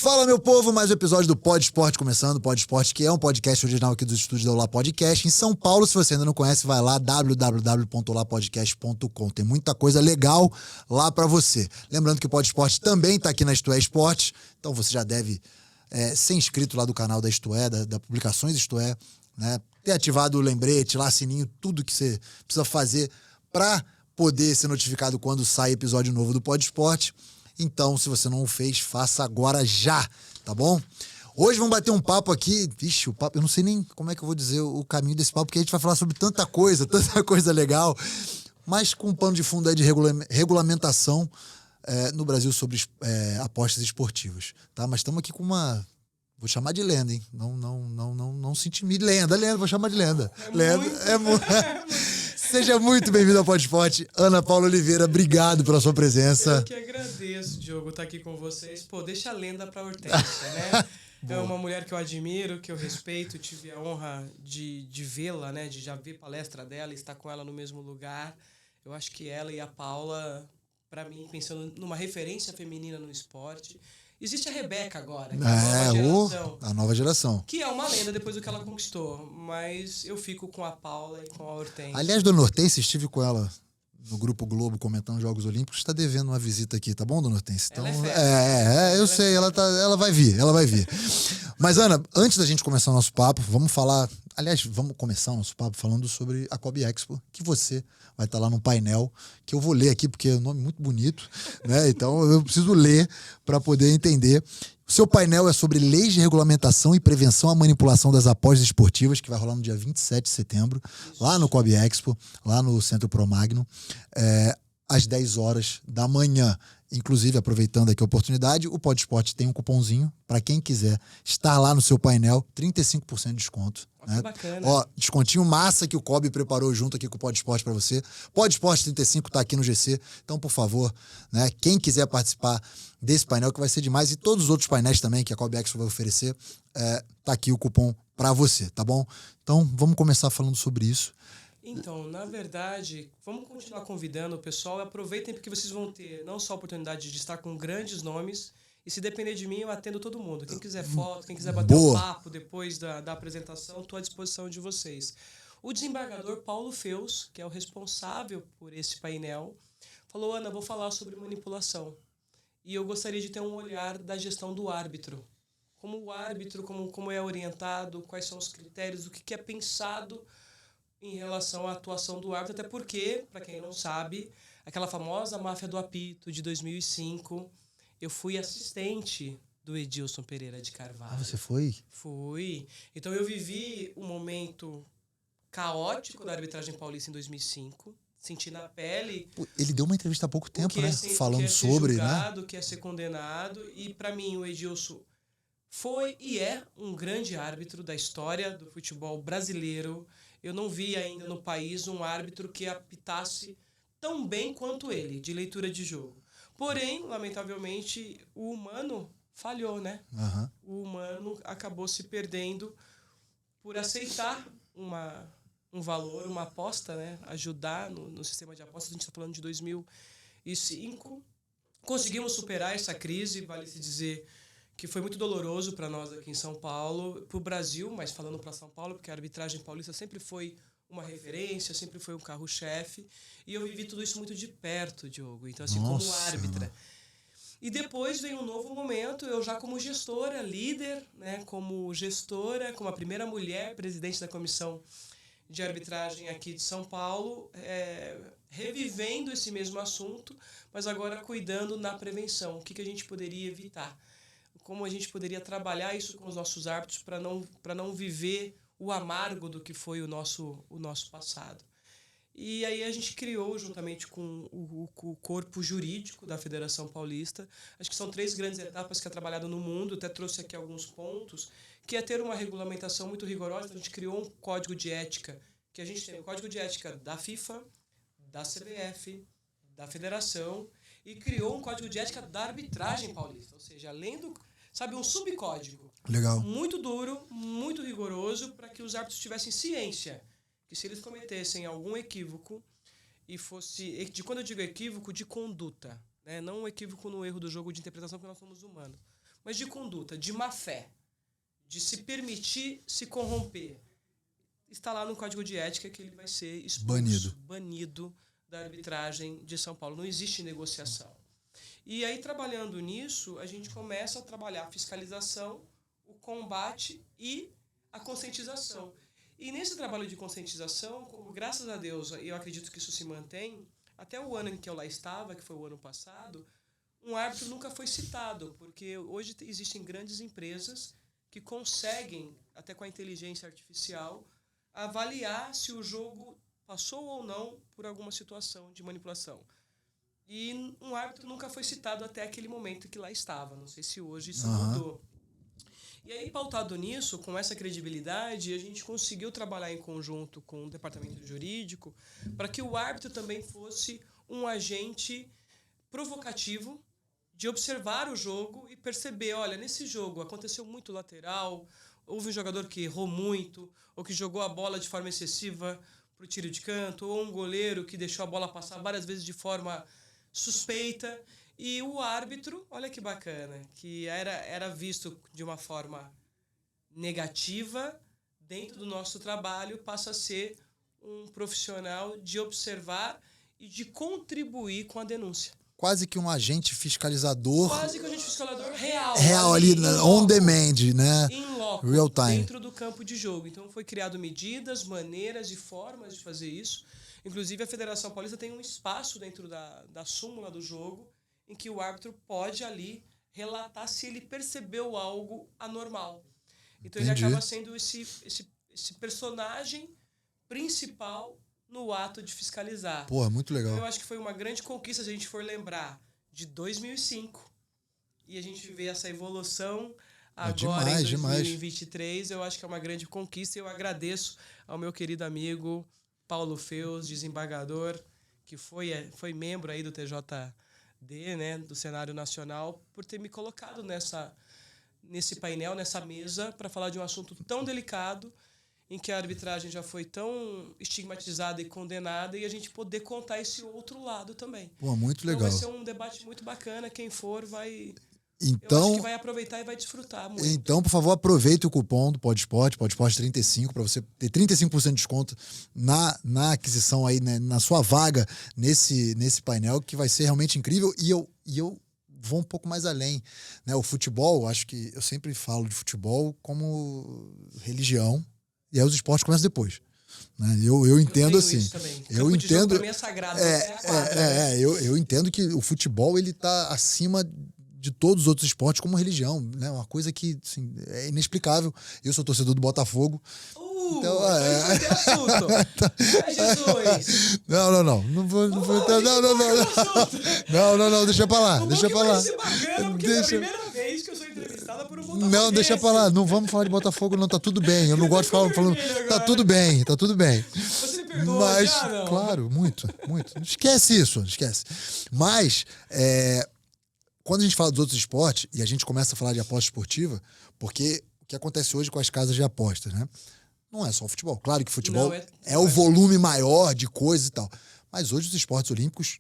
Fala, meu povo, mais um episódio do Pod Esporte começando. Pod Esporte, que é um podcast original aqui dos estúdios da Olá Podcast. Em São Paulo, se você ainda não conhece, vai lá, www.olapodcast.com. Tem muita coisa legal lá pra você. Lembrando que o Pod Esporte também tá aqui na Isto É Esportes, então você já deve ser inscrito lá do canal da Isto É, da Publicações Isto É, né? Ter ativado o lembrete lá, sininho, tudo que você precisa fazer pra poder ser notificado quando sai episódio novo do Pod Esporte. Então, se você não o fez, faça agora já, tá bom? Hoje vamos bater um papo aqui. Vixe, o papo, eu não sei nem como é que eu vou dizer o caminho desse papo, porque a gente vai falar sobre tanta coisa legal, mas com um pano de fundo aí de regulamentação no Brasil sobre apostas esportivas, tá? Mas estamos aqui com uma... Vou chamar de lenda, hein? Não se intimide. Lenda, vou chamar de lenda. Seja muito bem-vindo ao Pod Esporte. Ana Paula Oliveira, obrigado pela sua presença. Eu que agradeço, Diogo, estar aqui com vocês. Pô, deixa a lenda pra Hortência, né? É uma mulher que eu admiro, que eu respeito. Tive a honra de vê-la, né? De já ver palestra dela e estar com ela no mesmo lugar. Eu acho que ela e a Paula, pra mim, pensando numa referência feminina no esporte... Existe a Rebeca agora, que é a nova geração. Que é uma lenda depois do que ela conquistou. Mas eu fico com a Paula e com a Hortência. Aliás, dona Hortência, estive com ela no Grupo Globo comentando Jogos Olímpicos. Está devendo uma visita aqui, tá bom, dona Hortência? Então, eu sei, ela vai vir. Mas, Ana, antes da gente começar o nosso papo, vamos começar o nosso papo falando sobre a Kobe Expo, que você vai estar lá no painel, que eu vou ler aqui, porque é um nome muito bonito, né? Então eu preciso ler para poder entender. O seu painel é sobre leis de regulamentação e prevenção à manipulação das apostas esportivas, que vai rolar no dia 27 de setembro, lá no Kobe Expo, lá no Centro Pro Magno, às 10 horas da manhã. Inclusive, aproveitando aqui a oportunidade, o Pod Esporte tem um cupomzinho para quem quiser estar lá no seu painel, 35% de desconto. Né? Bacana. Ó, descontinho massa que o Kobe preparou junto aqui com o Pod Esporte para você. Pod Esporte 35 tá aqui no GC. Então, por favor, né, quem quiser participar desse painel, que vai ser demais, e todos os outros painéis também que a Kobe Expo vai oferecer, tá aqui o cupom para você, tá bom? Então, vamos começar falando sobre isso. Então, na verdade, vamos continuar convidando o pessoal. Aproveitem porque vocês vão ter não só a oportunidade de estar com grandes nomes, e se depender de mim, eu atendo todo mundo. Quem quiser foto, quem quiser bater um papo depois da apresentação, estou à disposição de vocês. O desembargador Paulo Feus, que é o responsável por esse painel, falou: Ana, vou falar sobre manipulação. E eu gostaria de ter um olhar da gestão do árbitro. Como o árbitro, como é orientado, quais são os critérios, o que é pensado em relação à atuação do árbitro, até porque, para quem não sabe, aquela famosa máfia do apito de 2005, eu fui assistente do Edilson Pereira de Carvalho. Ah, você foi? Fui. Então eu vivi um momento caótico da arbitragem paulista em 2005, senti na pele... Ele deu uma entrevista há pouco tempo, né? Falando sobre, julgado, né? Que é ser condenado, e para mim o Edilson foi e é um grande árbitro da história do futebol brasileiro. Eu não vi ainda no país um árbitro que apitasse tão bem quanto ele, de leitura de jogo. Porém, lamentavelmente, o humano falhou, né? Uhum. O humano acabou se perdendo por aceitar um valor, uma aposta, né? Ajudar no sistema de apostas. A gente está falando de 2005. Conseguimos superar essa crise, vale se dizer que foi muito doloroso para nós aqui em São Paulo, para o Brasil, mas falando para São Paulo, porque a arbitragem paulista sempre foi uma referência, sempre foi um carro-chefe, e eu vivi tudo isso muito de perto, Diogo, então assim, como árbitra. E depois veio um novo momento, eu já como gestora, líder, né, como gestora, como a primeira mulher presidente da comissão de arbitragem aqui de São Paulo, revivendo esse mesmo assunto, mas agora cuidando na prevenção, o que a gente poderia evitar. Como a gente poderia trabalhar isso com os nossos árbitros para não viver o amargo do que foi o nosso passado. E aí a gente criou, juntamente com o corpo jurídico da Federação Paulista, acho que são 3 grandes etapas que é trabalhado no mundo, até trouxe aqui alguns pontos, que é ter uma regulamentação muito rigorosa. Então a gente criou um código de ética, que a gente tem o código de ética da FIFA, da CBF, da Federação, e criou um código de ética da arbitragem paulista, ou seja, além do... Sabe, um subcódigo. Legal. Muito duro, muito rigoroso, para que os árbitros tivessem ciência que se eles cometessem algum equívoco, e fosse... Quando eu digo equívoco, de conduta, né? Não um equívoco no erro do jogo de interpretação, porque nós somos humanos. mas de conduta, de má fé, de se permitir se corromper, está lá no Código de Ética que ele vai ser expulso, banido da arbitragem de São Paulo. Não existe negociação. E aí, trabalhando nisso, a gente começa a trabalhar a fiscalização, o combate e a conscientização. E nesse trabalho de conscientização, como, graças a Deus, e eu acredito que isso se mantém, até o ano em que eu lá estava, que foi o ano passado, um árbitro nunca foi citado, porque hoje existem grandes empresas que conseguem, até com a inteligência artificial, avaliar se o jogo passou ou não por alguma situação de manipulação. E um árbitro nunca foi citado até aquele momento que lá estava. Não sei se hoje isso mudou. E aí, pautado nisso, com essa credibilidade, a gente conseguiu trabalhar em conjunto com o departamento jurídico para que o árbitro também fosse um agente provocativo de observar o jogo e perceber, olha, nesse jogo aconteceu muito lateral, houve um jogador que errou muito, ou que jogou a bola de forma excessiva para o tiro de canto, ou um goleiro que deixou a bola passar várias vezes de forma suspeita. E o árbitro, olha que bacana, que era visto de uma forma negativa, dentro do nosso trabalho, passa a ser um profissional de observar e de contribuir com a denúncia. Quase que um agente fiscalizador. Quase que um agente fiscalizador real. Real ali, on demand, né? Em loco, real time. dentro do campo de jogo. Então, foi criado medidas, maneiras e formas de fazer isso. Inclusive, a Federação Paulista tem um espaço dentro da súmula do jogo em que o árbitro pode ali relatar se ele percebeu algo anormal. Então, Entendi. Ele acaba sendo esse personagem principal no ato de fiscalizar. Pô, muito legal. Então, eu acho que foi uma grande conquista se a gente for lembrar de 2005 e a gente vê essa evolução agora em 2023. Eu acho que é uma grande conquista e eu agradeço ao meu querido amigo Paulo Feus, desembargador, que foi membro aí do TJD, né, do cenário nacional, por ter me colocado nesse painel, nessa mesa, para falar de um assunto tão delicado, em que a arbitragem já foi tão estigmatizada e condenada, e a gente poder contar esse outro lado também. Pô, muito legal. Então vai ser um debate muito bacana, quem for vai... Então, eu acho que vai aproveitar e vai desfrutar muito. Então, por favor, aproveite o cupom do PodSport 35, para você ter 35% de desconto na aquisição aí, né, na sua vaga nesse painel, que vai ser realmente incrível. E eu vou um pouco mais além, né? O futebol, acho que eu sempre falo de futebol como religião, e aí os esportes começam depois. Né? Eu entendo assim. Eu entendo. Para mim é sagrado. Eu entendo que o futebol ele tá acima de todos os outros esportes como religião, né? Uma coisa que assim, é inexplicável. Eu sou torcedor do Botafogo. Então tem assunto. Jesus. Não, deixa pra lá. Deixa pra lá. Porque é a primeira vez que eu sou entrevistada por um Botafogo. Não, deixa pra lá. Não vamos falar de Botafogo, não. Tá tudo bem. Eu não gosto de falar falando. Tá tudo bem. Você me perdoa, mas, já, não? Claro, muito. Esquece isso, esquece. Mas, quando a gente fala dos outros esportes e a gente começa a falar de aposta esportiva, porque o que acontece hoje com as casas de apostas, né? Não é só o futebol. Claro que o futebol é o volume maior de coisas e tal. Mas hoje os esportes olímpicos,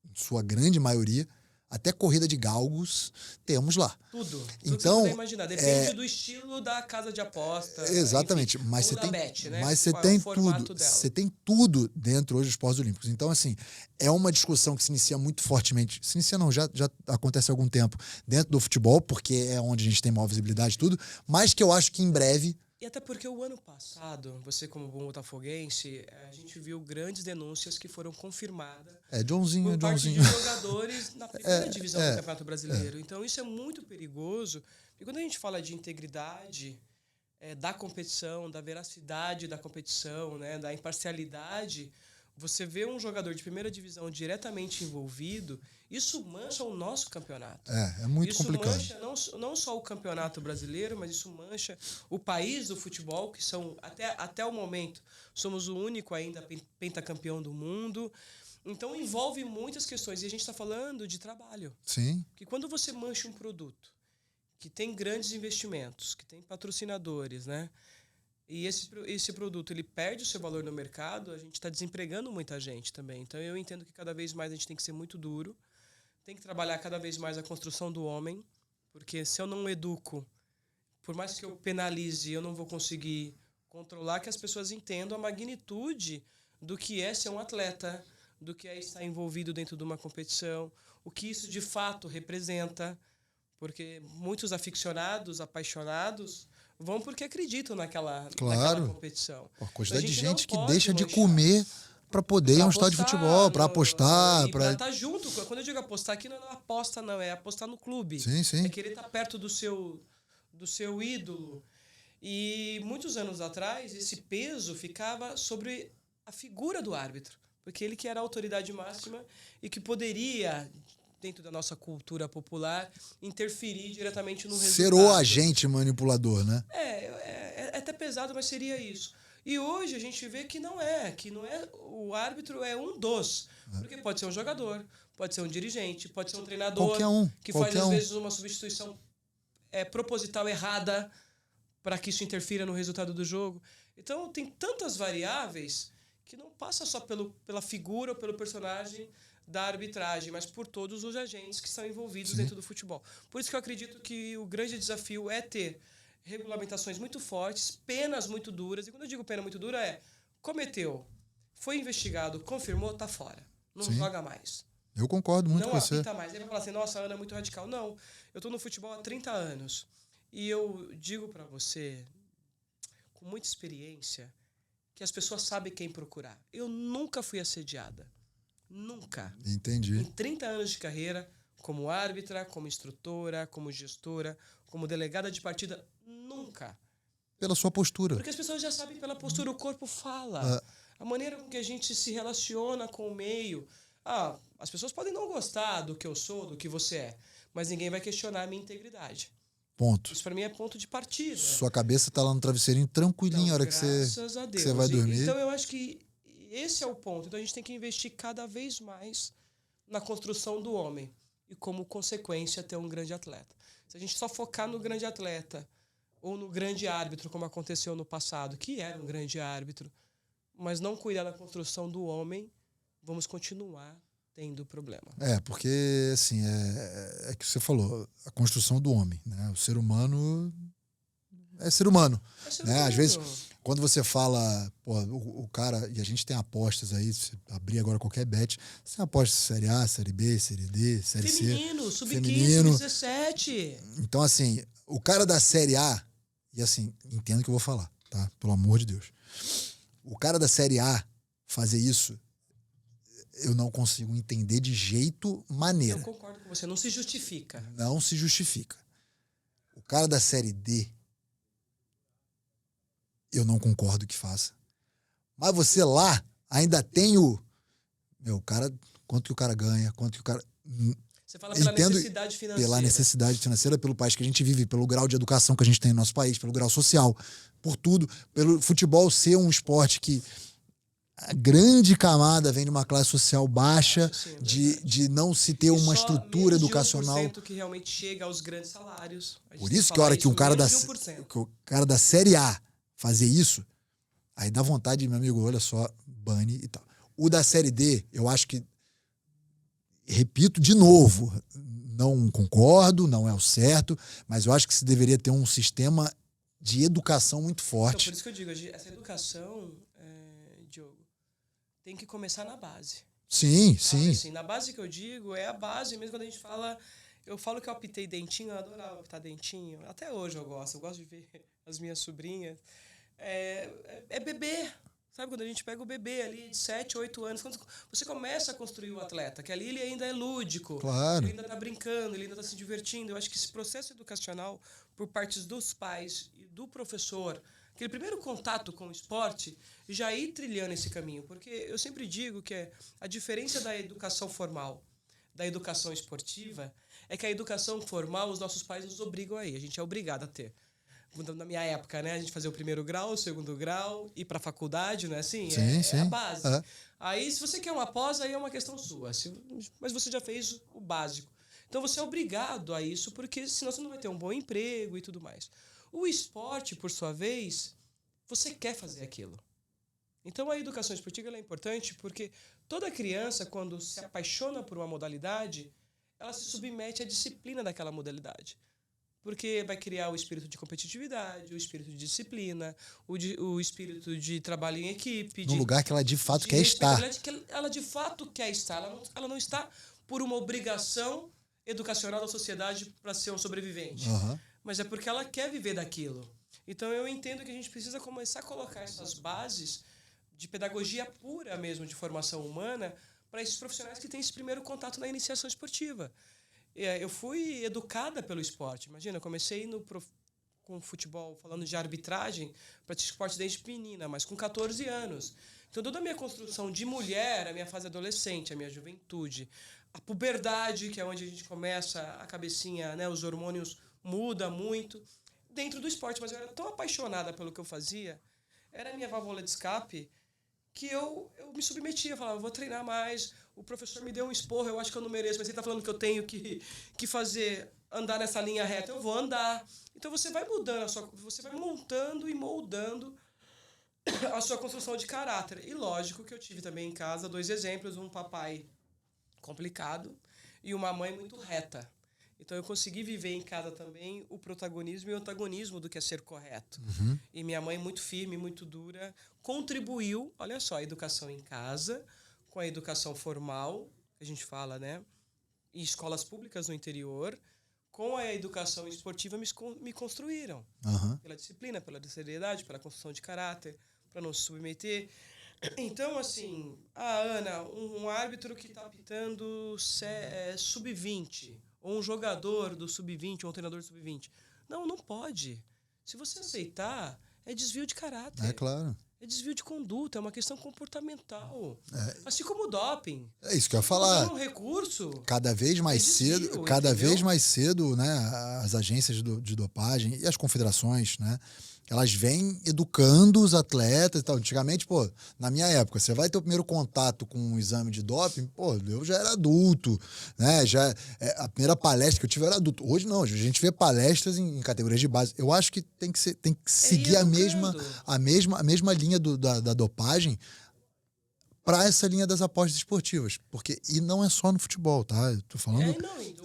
em sua grande maioria, até corrida de galgos, temos lá. Tudo. Então, você imaginar. Depende do estilo da casa de aposta. Exatamente. Enfim, mas você tem, bet, né? mas você tem tudo. Você tem tudo dentro hoje dos esportes olímpicos. Então, assim, é uma discussão que se inicia muito fortemente. Se inicia não, já acontece há algum tempo dentro do futebol, porque é onde a gente tem maior visibilidade e tudo, mas que eu acho que em breve... E até porque o ano passado, você como bom botafoguense, a gente viu grandes denúncias que foram confirmadas Joãozinho. por parte de jogadores na primeira divisão do Campeonato Brasileiro. Então isso é muito perigoso. E quando a gente fala de integridade da competição, da veracidade da competição, né, da imparcialidade, você vê um jogador de primeira divisão diretamente envolvido, isso mancha o nosso campeonato. É muito complicado. Isso mancha não só o campeonato brasileiro, mas isso mancha o país do futebol, que são, até o momento, somos o único ainda pentacampeão do mundo. Então envolve muitas questões. E a gente está falando de trabalho. Sim. Que quando você mancha um produto que tem grandes investimentos, que tem patrocinadores, né? E esse produto ele perde o seu valor no mercado, a gente está desempregando muita gente também. Então eu entendo que cada vez mais a gente tem que ser muito duro, tem que trabalhar cada vez mais a construção do homem, Porque se eu não educo, por mais que eu penalize, eu não vou conseguir controlar que as pessoas entendam a magnitude do que é ser um atleta, do que é estar envolvido dentro de uma competição, o que isso de fato representa. Porque muitos aficionados, apaixonados, vão porque acreditam naquela competição. A quantidade então, de gente que deixa de comer para poder ir a um estádio de futebol, para apostar. Para estar junto. Quando eu digo apostar aqui, não é aposta, não. É apostar no clube. Sim, sim. É querer estar perto do seu ídolo. E muitos anos atrás, esse peso ficava sobre a figura do árbitro. Porque ele que era a autoridade máxima e que poderia, dentro da nossa cultura popular, interferir diretamente no resultado. Ser o agente manipulador, né? É até pesado, mas seria isso. E hoje a gente vê que não é o árbitro é um dos. Porque pode ser um jogador, pode ser um dirigente, pode ser um treinador que faz às vezes uma substituição proposital errada para que isso interfira no resultado do jogo. Então tem tantas variáveis que não passa só pela figura ou pelo personagem da arbitragem, mas por todos os agentes que estão envolvidos dentro do futebol. Por isso que eu acredito que o grande desafio é ter regulamentações muito fortes, penas muito duras. E quando eu digo pena muito dura cometeu, foi investigado, confirmou, tá fora. Não joga mais. Eu concordo muito com você. Não apita mais. Ele vai falar assim, nossa, a Ana é muito radical. Não, eu tô no futebol há 30 anos. E eu digo para você, com muita experiência, que as pessoas sabem quem procurar. Eu nunca fui assediada. Nunca. Entendi. Em 30 anos de carreira, como árbitra, como instrutora, como gestora, como delegada de partida, nunca. Pela sua postura. Porque as pessoas já sabem pela postura, o corpo fala. A maneira com que a gente se relaciona com o meio. As pessoas podem não gostar do que eu sou, do que você é, mas ninguém vai questionar a minha integridade. Ponto. Isso para mim é ponto de partida. Sua cabeça tá lá no travesseirinho tranquilinho a hora que você vai dormir. Então eu acho que esse é o ponto. Então a gente tem que investir cada vez mais na construção do homem e, como consequência, ter um grande atleta. Se a gente só focar no grande atleta ou no grande árbitro, como aconteceu no passado, que era um grande árbitro, mas não cuidar da construção do homem, vamos continuar tendo problema. Porque, assim, é que você falou, a construção do homem, né? O ser humano é ser humano. Né? Às vezes, quando você fala, o cara, e a gente tem apostas aí, se abrir agora qualquer bet, você tem apostas Série A, Série B, Série D, Série feminino, C. Sub-15, Sub-17. Então, assim, o cara da Série A, e assim, entendo o que eu vou falar, tá? Pelo amor de Deus. O cara da Série A fazer isso, eu não consigo entender de jeito maneira. Eu concordo com você, não se justifica. Não se justifica. O cara da Série D, eu não concordo que faça. Mas você lá ainda tem cara, quanto que o cara ganha, quanto que o cara... Você fala pela necessidade financeira. Pela necessidade financeira, pelo país que a gente vive, pelo grau de educação que a gente tem no nosso país, pelo grau social, por tudo, pelo futebol ser um esporte que a grande camada vem de uma classe social baixa, de não se ter uma estrutura educacional. Só menos de 1% que realmente chega aos grandes salários. Por isso que a hora que o cara da Série A fazer isso, aí dá vontade, meu amigo, olha só, bane e tal. O da Série D, eu acho que, repito de novo, não concordo, não é o certo, mas eu acho que se deveria ter um sistema de educação muito forte. Então, por isso que eu digo, essa educação, Diogo, tem que começar na base. Sim. Assim, na base que eu digo, é a base mesmo quando a gente fala... Eu falo que eu apitei dentinho, eu adorava apitar dentinho. Até hoje eu gosto de ver as minhas sobrinhas. É bebê. Sabe, quando a gente pega o bebê ali de 7, 8 anos, quando você começa a construir o atleta, que ali ele ainda é lúdico. Claro. Ele ainda está brincando, ele ainda está se divertindo. Eu acho que esse processo educacional, por parte dos pais e do professor, aquele primeiro contato com o esporte, já ir trilhando esse caminho. Porque eu sempre digo que a diferença da educação formal da educação esportiva é que a educação formal, os nossos pais nos obrigam aí. A gente é obrigado a ter. Na minha época, né? A gente fazia o primeiro grau, o segundo grau, ir para a faculdade, não é assim? Sim. É a base. Aí, se você quer uma pós, aí é uma questão sua. Mas você já fez o básico. Então, você é obrigado a isso, porque senão você não vai ter um bom emprego e tudo mais. O esporte, por sua vez, você quer fazer aquilo. Então, a educação esportiva é importante porque toda criança, quando se apaixona por uma modalidade, ela se submete à disciplina daquela modalidade. Porque vai criar o espírito de competitividade, o espírito de disciplina, o espírito de trabalho em equipe. No lugar que ela de fato quer estar. Que ela de fato quer estar. Ela não está por uma obrigação educacional da sociedade para ser um sobrevivente. Uhum. Mas é porque ela quer viver daquilo. Então eu entendo que a gente precisa começar a colocar essas bases de pedagogia pura mesmo, de formação humana, para esses profissionais que têm esse primeiro contato na iniciação esportiva. Eu fui educada pelo esporte. Imagina, eu comecei com futebol, falando de arbitragem, pratiquei esporte desde menina, mas com 14 anos. Então, toda a minha construção de mulher, a minha fase adolescente, a minha juventude, a puberdade, que é onde a gente começa, a cabecinha, né, os hormônios mudam muito, dentro do esporte. Mas eu era tão apaixonada pelo que eu fazia, era a minha válvula de escape, que eu me submetia, falava, eu vou treinar mais, o professor me deu um esporro, eu acho que eu não mereço, mas ele está falando que eu tenho que fazer, andar nessa linha reta, eu vou andar. Então você vai mudando, você vai montando e moldando a sua construção de caráter. E lógico que eu tive também em casa 2 exemplos, um papai complicado e uma mãe muito reta. Então eu consegui viver em casa também o protagonismo e o antagonismo do que é ser correto. Uhum. E minha mãe, muito firme, muito dura, contribuiu, olha só, a educação em casa, com a educação formal, que a gente fala, né? E escolas públicas no interior, com a educação esportiva me construíram. Uhum. Pela disciplina, pela seriedade, pela construção de caráter, para não se submeter. Então, assim, Ana, um árbitro que está apitando sub-20, ou um jogador do sub-20, ou um treinador do sub-20. Não pode. Se você aceitar, é desvio de caráter. É claro. É desvio de conduta, é uma questão comportamental. Assim como o doping. É isso que eu ia falar. Um recurso. Cada vez mais cedo, vez mais cedo, né, as agências de dopagem e as confederações, né, elas vêm educando os atletas e tal. Antigamente, pô, na minha época, você vai ter o primeiro contato com um exame de doping, pô, eu já era adulto, né? A primeira palestra que eu tive era adulto. Hoje não, hoje a gente vê palestras em categorias de base. Eu acho que tem que seguir a mesma linha da dopagem para essa linha das apostas esportivas. E não é só no futebol, tá? Eu tô falando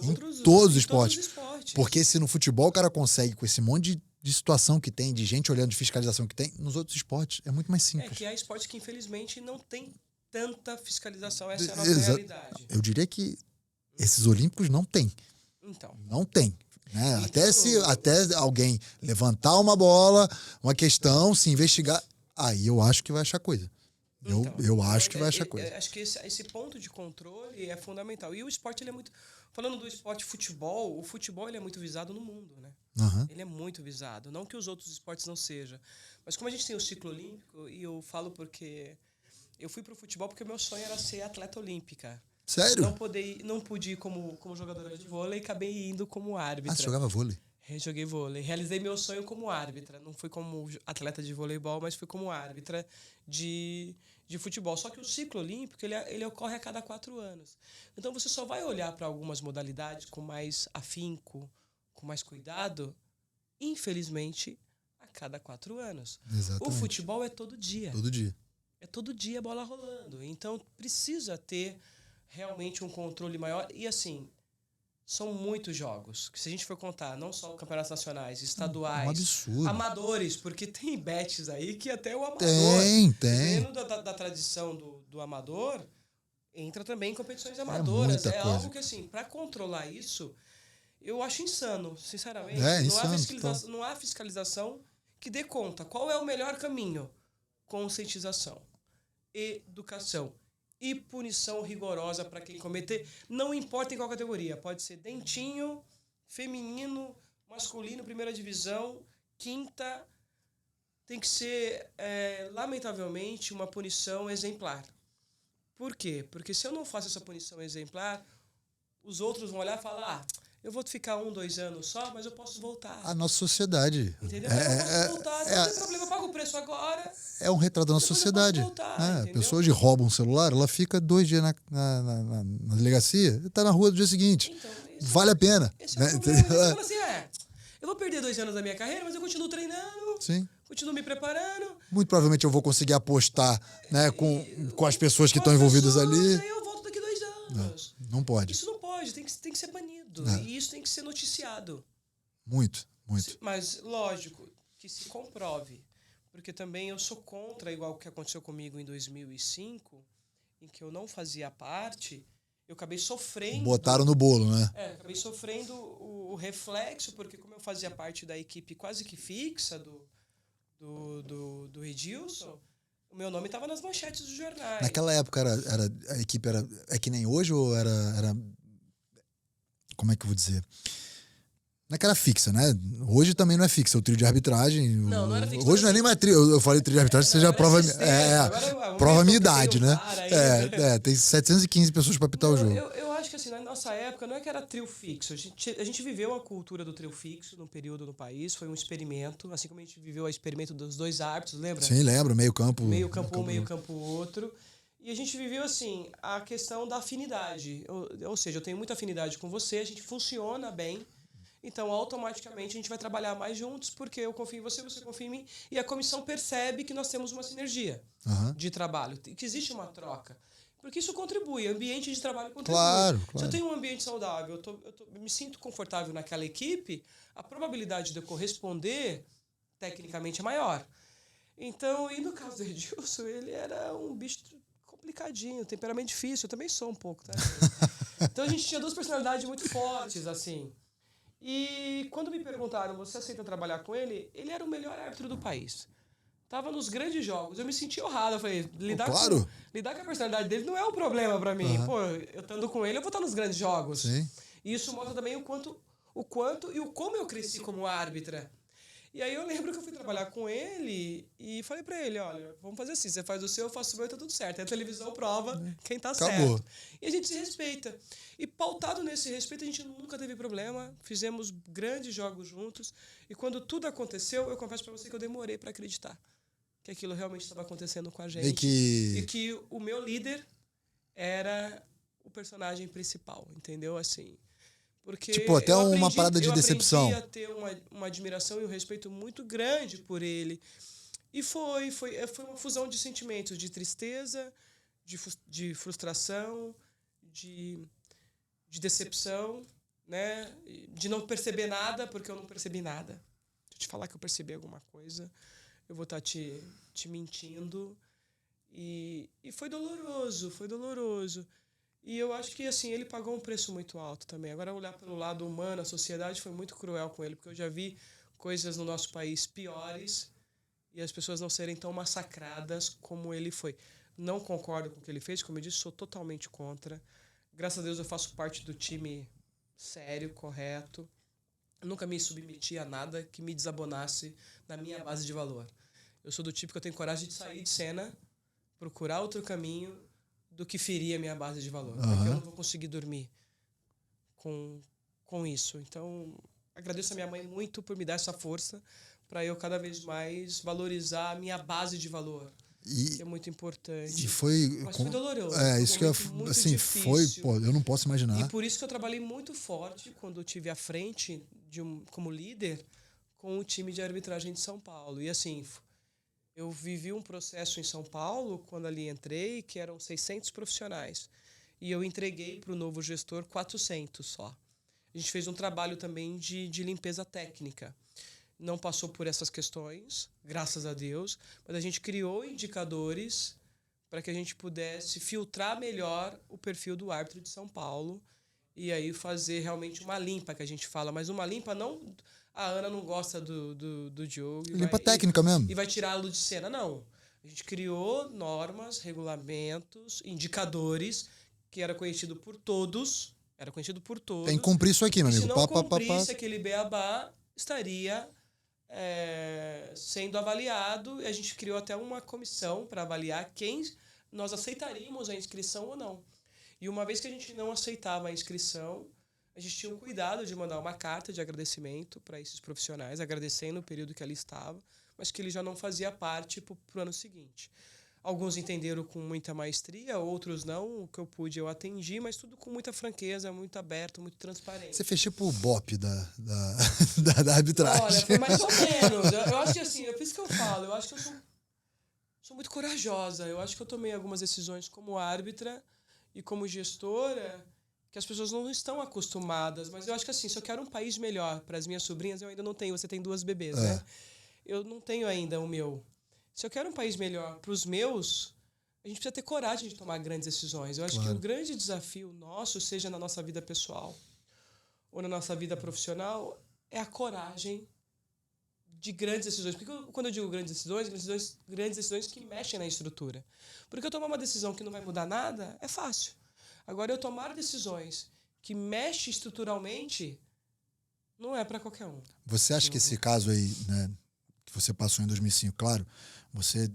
em todos os esportes. Porque se no futebol o cara consegue, com esse monte de situação que tem, de gente olhando, de fiscalização que tem, nos outros esportes é muito mais simples. É que há esportes que, infelizmente, não tem tanta fiscalização. Essa é a nossa realidade. Eu diria que esses olímpicos não tem. Então. Não tem. Né? Então, até alguém levantar uma bola, uma questão, se investigar, aí eu acho que vai achar coisa. Eu acho que vai achar coisa. Acho que esse ponto de controle é fundamental. E o esporte, ele é muito... Falando do esporte futebol, o futebol ele é muito visado no mundo, né? Uhum. Ele é muito visado. Não que os outros esportes não sejam. Mas como a gente tem o ciclo olímpico, e eu falo porque... Eu fui pro futebol porque o meu sonho era ser atleta olímpica. Sério? Não pude ir como jogadora de vôlei e acabei indo como árbitra. Ah, você jogava vôlei? Joguei vôlei. Realizei meu sonho como árbitra. Não fui como atleta de voleibol, mas fui como árbitra de futebol. Só que o ciclo olímpico, ele ocorre a cada 4 anos. Então você só vai olhar para algumas modalidades com mais afinco, com mais cuidado, infelizmente, a cada 4 anos. Exatamente. O futebol é todo dia. Todo dia. É todo dia a bola rolando. Então precisa ter realmente um controle maior. E assim... São muitos jogos. Se a gente for contar, não só campeonatos nacionais, estaduais, um absurdo. amadores, porque tem bets aí que até o amador... Tem. Dentro da tradição do amador, entra também em competições amadoras. É algo que, assim, para controlar isso, eu acho insano, sinceramente. Não há fiscalização que dê conta. Qual é o melhor caminho? Conscientização, educação e punição rigorosa para quem cometer, não importa em qual categoria. Pode ser dentinho, feminino, masculino, primeira divisão, quinta. Tem que ser, lamentavelmente, uma punição exemplar. Por quê? Porque se eu não faço essa punição exemplar, os outros vão olhar e falar, eu vou ficar 1, 2 anos só, mas eu posso voltar. A nossa sociedade. Entendeu? Eu posso voltar, não tem problema, eu pago o preço agora. É um retrato da nossa sociedade. A pessoa roubam um celular, ela fica 2 dias na delegacia e tá na rua do dia seguinte. Então, vale a pena. Esse é o problema. Você fala assim, eu vou perder 2 anos da minha carreira, mas eu continuo treinando. Sim. Continuo me preparando. Muito provavelmente eu vou conseguir apostar, né, com as pessoas que estão envolvidas ali. Aí eu volto daqui 2 anos. Não pode. Isso não pode, tem que ser banido. E isso tem que ser noticiado. Muito, muito. Mas, lógico, que se comprove. Porque também eu sou contra, igual o que aconteceu comigo em 2005, em que eu não fazia parte, eu acabei sofrendo... Botaram no bolo, né? Acabei sofrendo o reflexo, porque como eu fazia parte da equipe quase que fixa do Edilson, o meu nome estava nas manchetes dos jornais. Naquela época a equipe era... É que nem hoje ou era... Como é que eu vou dizer? Não é que era fixa, né? Hoje também não é fixa, o trio de arbitragem. Não era fixa. Hoje não é nem mais trio. Eu falei trio de arbitragem, você já prova. Prova a minha idade, né? Tem 715 pessoas para apitar o jogo. Eu acho que assim, na nossa época, não é que era trio fixo. A gente viveu a cultura do trio fixo num período no país, foi um experimento, assim como a gente viveu o experimento dos dois árbitros, lembra? Sim, lembro, meio campo um, meio campo outro. E a gente viveu, assim, a questão da afinidade. Ou seja, eu tenho muita afinidade com você, a gente funciona bem. Então, automaticamente, a gente vai trabalhar mais juntos, porque eu confio em você, você confia em mim, e a comissão percebe que nós temos uma sinergia de trabalho, que existe uma troca. Porque isso contribui, ambiente de trabalho contribui. Claro. Se eu tenho um ambiente saudável, eu me sinto confortável naquela equipe, a probabilidade de eu corresponder, tecnicamente, é maior. Então, e no caso do Edilson, ele era um bicho complicadinho, temperamento difícil, eu também sou um pouco, tá? Então, a gente tinha duas personalidades muito fortes, assim. E quando me perguntaram, você aceita trabalhar com ele? Ele era o melhor árbitro do país. Tava nos grandes jogos. Eu me senti honrado. Eu falei, lidar com a personalidade dele não é um problema pra mim. Pô, eu estando com ele, eu vou estar nos grandes jogos. Sim. E isso mostra também o quanto e o como eu cresci como árbitra. E aí eu lembro que eu fui trabalhar com ele e falei pra ele, olha, vamos fazer assim, você faz o seu, eu faço o meu e tá tudo certo. Aí a televisão prova quem tá certo. E a gente se respeita. E pautado nesse respeito, a gente nunca teve problema, fizemos grandes jogos juntos. E quando tudo aconteceu, eu confesso pra você que eu demorei pra acreditar que aquilo realmente estava acontecendo com a gente. E que o meu líder era o personagem principal, entendeu? Assim... Porque tipo, até uma parada de decepção. Eu aprendi a ter uma admiração e um respeito muito grande por ele. E foi uma fusão de sentimentos, de tristeza, de frustração, de decepção, né? De não perceber nada, porque eu não percebi nada. Se eu te falar que eu percebi alguma coisa, eu vou estar te mentindo. E foi doloroso, foi doloroso. E eu acho que, assim, ele pagou um preço muito alto também. Agora, olhar pelo lado humano, a sociedade foi muito cruel com ele, porque eu já vi coisas no nosso país piores e as pessoas não serem tão massacradas como ele foi. Não concordo com o que ele fez, como eu disse, sou totalmente contra. Graças a Deus eu faço parte do time sério, correto. Nunca me submeti a nada que me desabonasse na minha base de valor. Eu sou do tipo que eu tenho coragem de sair de cena, procurar outro caminho do que ferir a minha base de valor. Porque eu não vou conseguir dormir com isso. Então, agradeço a minha mãe muito por me dar essa força para eu cada vez mais valorizar a minha base de valor. Que é muito importante. E foi... Mas foi doloroso. Isso que assim, foi... Pô, eu não posso imaginar. E por isso que eu trabalhei muito forte quando eu tive à frente, como líder, com o time de arbitragem de São Paulo. E assim... Eu vivi um processo em São Paulo, quando ali entrei, que eram 600 profissionais. E eu entreguei para o novo gestor 400 só. A gente fez um trabalho também de limpeza técnica. Não passou por essas questões, graças a Deus, mas a gente criou indicadores para que a gente pudesse filtrar melhor o perfil do árbitro de São Paulo e aí fazer realmente uma limpa, que a gente fala. Mas uma limpa não... A Ana não gosta do Diogo. Limpa técnica mesmo. E vai tirá-lo de cena. Não. A gente criou normas, regulamentos, indicadores, que era conhecido por todos. Tem que cumprir isso aqui, meu amigo. Se não cumprisse aquele beabá, estaria sendo avaliado. E a gente criou até uma comissão para avaliar quem nós aceitaríamos a inscrição ou não. E uma vez que a gente não aceitava a inscrição... A gente tinha um cuidado de mandar uma carta de agradecimento para esses profissionais, agradecendo o período que ali estava, mas que ele já não fazia parte para o ano seguinte. Alguns entenderam com muita maestria, outros não. O que eu pude eu atendi, mas tudo com muita franqueza, muito aberto, muito transparente. Você fez tipo o BOP da arbitragem. Olha, foi mais ou menos. Eu acho que assim, é por isso que eu falo, eu acho que eu sou muito corajosa. Eu acho que eu tomei algumas decisões como árbitra e como gestora que as pessoas não estão acostumadas. Mas eu acho que assim, se eu quero um país melhor para as minhas sobrinhas, eu ainda não tenho. Você tem 2 bebês, né? Eu não tenho ainda o meu. Se eu quero um país melhor para os meus, a gente precisa ter coragem de tomar grandes decisões. Eu acho que o grande desafio nosso, seja na nossa vida pessoal ou na nossa vida profissional, é a coragem de grandes decisões. Porque quando eu digo grandes decisões que mexem na estrutura. Porque eu tomar uma decisão que não vai mudar nada é fácil. Agora, eu tomar decisões que mexem estruturalmente não é para qualquer um. Você acha que esse caso aí, né, que você passou em 2005, claro, você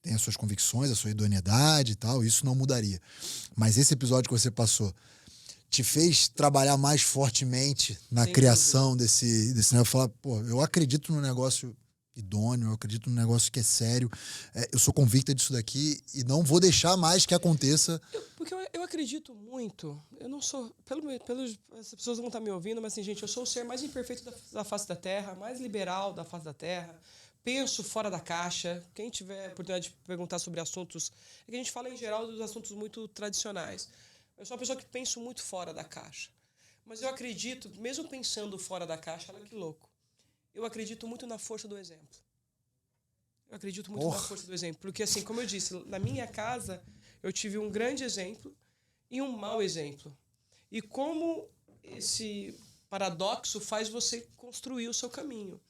tem as suas convicções, a sua idoneidade e tal, isso não mudaria. Mas esse episódio que você passou te fez trabalhar mais fortemente na criação desse negócio? Falar, pô, eu acredito no negócio idôneo, eu acredito no negócio que é sério, eu sou convicta disso daqui e não vou deixar mais que aconteça. Porque eu acredito muito, eu não sou, as pessoas vão estar me ouvindo, mas assim, gente, eu sou o ser mais imperfeito da face da Terra, mais liberal da face da Terra, penso fora da caixa. Quem tiver a oportunidade de perguntar sobre assuntos, é que a gente fala em geral dos assuntos muito tradicionais. Eu sou uma pessoa que penso muito fora da caixa. Mas eu acredito, mesmo pensando fora da caixa, olha que louco, eu acredito muito na força do exemplo. Eu acredito muito na força do exemplo. Porque, assim, como eu disse, na minha casa, eu tive um grande exemplo e um mau exemplo. E como esse paradoxo faz você construir o seu caminho.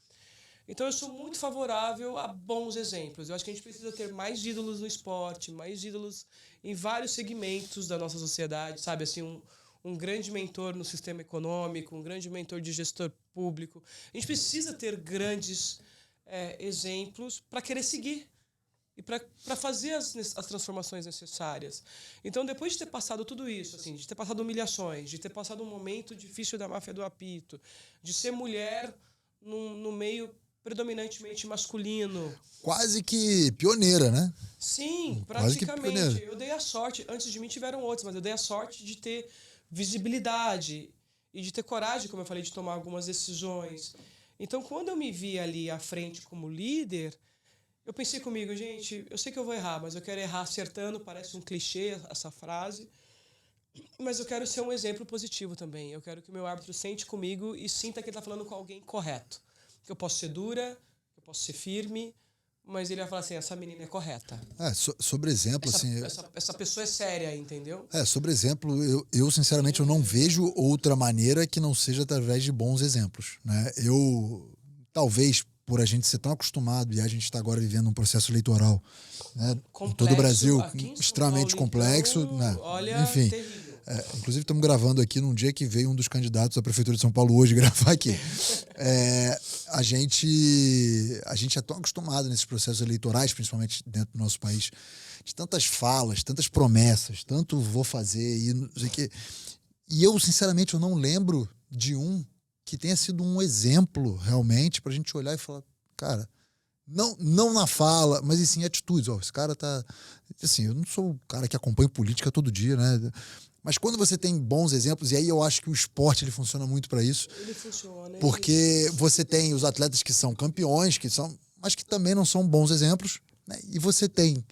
Então, eu sou muito favorável a bons exemplos. Eu acho que a gente precisa ter mais ídolos no esporte, mais ídolos em vários segmentos da nossa sociedade, sabe? Assim, um grande mentor no sistema econômico, um grande mentor de gestor público. A gente precisa ter grandes exemplos para querer seguir e para fazer as transformações necessárias. Então, depois de ter passado tudo isso, assim, de ter passado humilhações, de ter passado um momento difícil da máfia do apito, de ser mulher no meio predominantemente masculino. Quase que pioneira, né? Sim, praticamente. Eu dei a sorte, antes de mim tiveram outros, mas eu dei a sorte de ter visibilidade e de ter coragem, como eu falei, de tomar algumas decisões. Então, quando eu me vi ali à frente como líder, eu pensei comigo, gente, eu sei que eu vou errar, mas eu quero errar acertando, parece um clichê essa frase, mas eu quero ser um exemplo positivo também. Eu quero que o meu árbitro sente comigo e sinta que ele está falando com alguém correto. Que eu posso ser dura, eu posso ser firme, mas ele vai falar assim, essa menina é correta. Sobre exemplo, essa pessoa é séria, entendeu? Sobre exemplo, eu sinceramente eu não vejo outra maneira que não seja através de bons exemplos, né? Talvez por a gente ser tão acostumado e a gente está agora vivendo um processo eleitoral, né, em todo o Brasil, extremamente complexo, então, né? Olha, enfim. Inclusive, estamos gravando aqui num dia que veio um dos candidatos à Prefeitura de São Paulo hoje gravar aqui. A gente é tão acostumado nesses processos eleitorais, principalmente dentro do nosso país, de tantas falas, tantas promessas, tanto vou fazer e não sei o quê. E eu, sinceramente, eu não lembro de um que tenha sido um exemplo realmente para a gente olhar e falar, cara, não na fala, mas sim em atitudes. Esse cara tá... Assim, eu não sou o cara que acompanha política todo dia, né? Mas quando você tem bons exemplos, e aí eu acho que o esporte ele funciona muito para isso. Ele funciona. Porque você tem os atletas que são campeões, mas que também não são bons exemplos, né? E você tem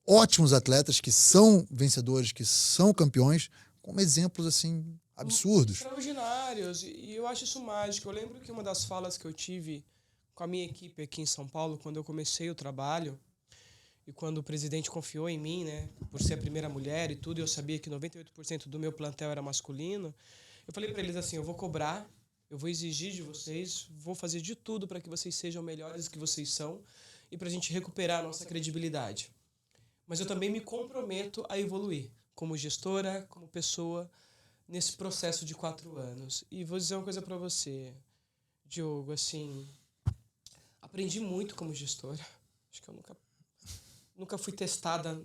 ótimos atletas que são vencedores, que são campeões, como exemplos assim absurdos. Extraordinários. E eu acho isso mágico. Eu lembro que uma das falas que eu tive com a minha equipe aqui em São Paulo, quando eu comecei o trabalho, e quando o presidente confiou em mim, né, por ser a primeira mulher e tudo, eu sabia que 98% do meu plantel era masculino, eu falei para eles assim, eu vou cobrar, eu vou exigir de vocês, vou fazer de tudo para que vocês sejam melhores do que vocês são e para a gente recuperar a nossa credibilidade. Mas eu também me comprometo a evoluir como gestora, como pessoa, nesse processo de 4 anos. E vou dizer uma coisa para você, Diogo, assim, aprendi muito como gestora. Acho que eu nunca fui testada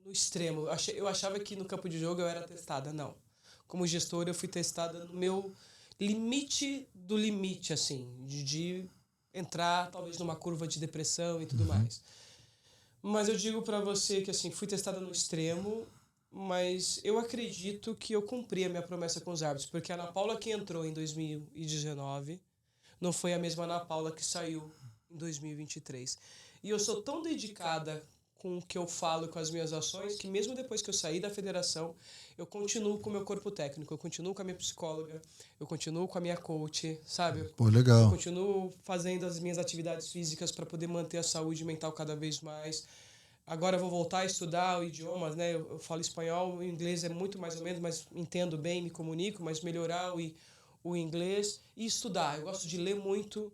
no extremo. Eu achava que no campo de jogo eu era testada. Não. Como gestora, eu fui testada no meu limite do limite, assim, de entrar talvez numa curva de depressão e tudo mais. Mas eu digo para você que assim, fui testada no extremo, mas eu acredito que eu cumpri a minha promessa com os árbitros, porque a Ana Paula que entrou em 2019 não foi a mesma Ana Paula que saiu em 2023. E eu sou tão dedicada com o que eu falo, com as minhas ações, que mesmo depois que eu saí da federação, eu continuo com o meu corpo técnico, eu continuo com a minha psicóloga, eu continuo com a minha coach, sabe? Pô, Eu legal. continuo fazendo as minhas atividades físicas para poder manter a saúde mental cada vez mais. Agora eu vou voltar a estudar idiomas, né? Eu falo espanhol, o inglês é muito mais ou menos, mas entendo bem, me comunico, mas melhorar o inglês e estudar. Eu gosto de ler muito,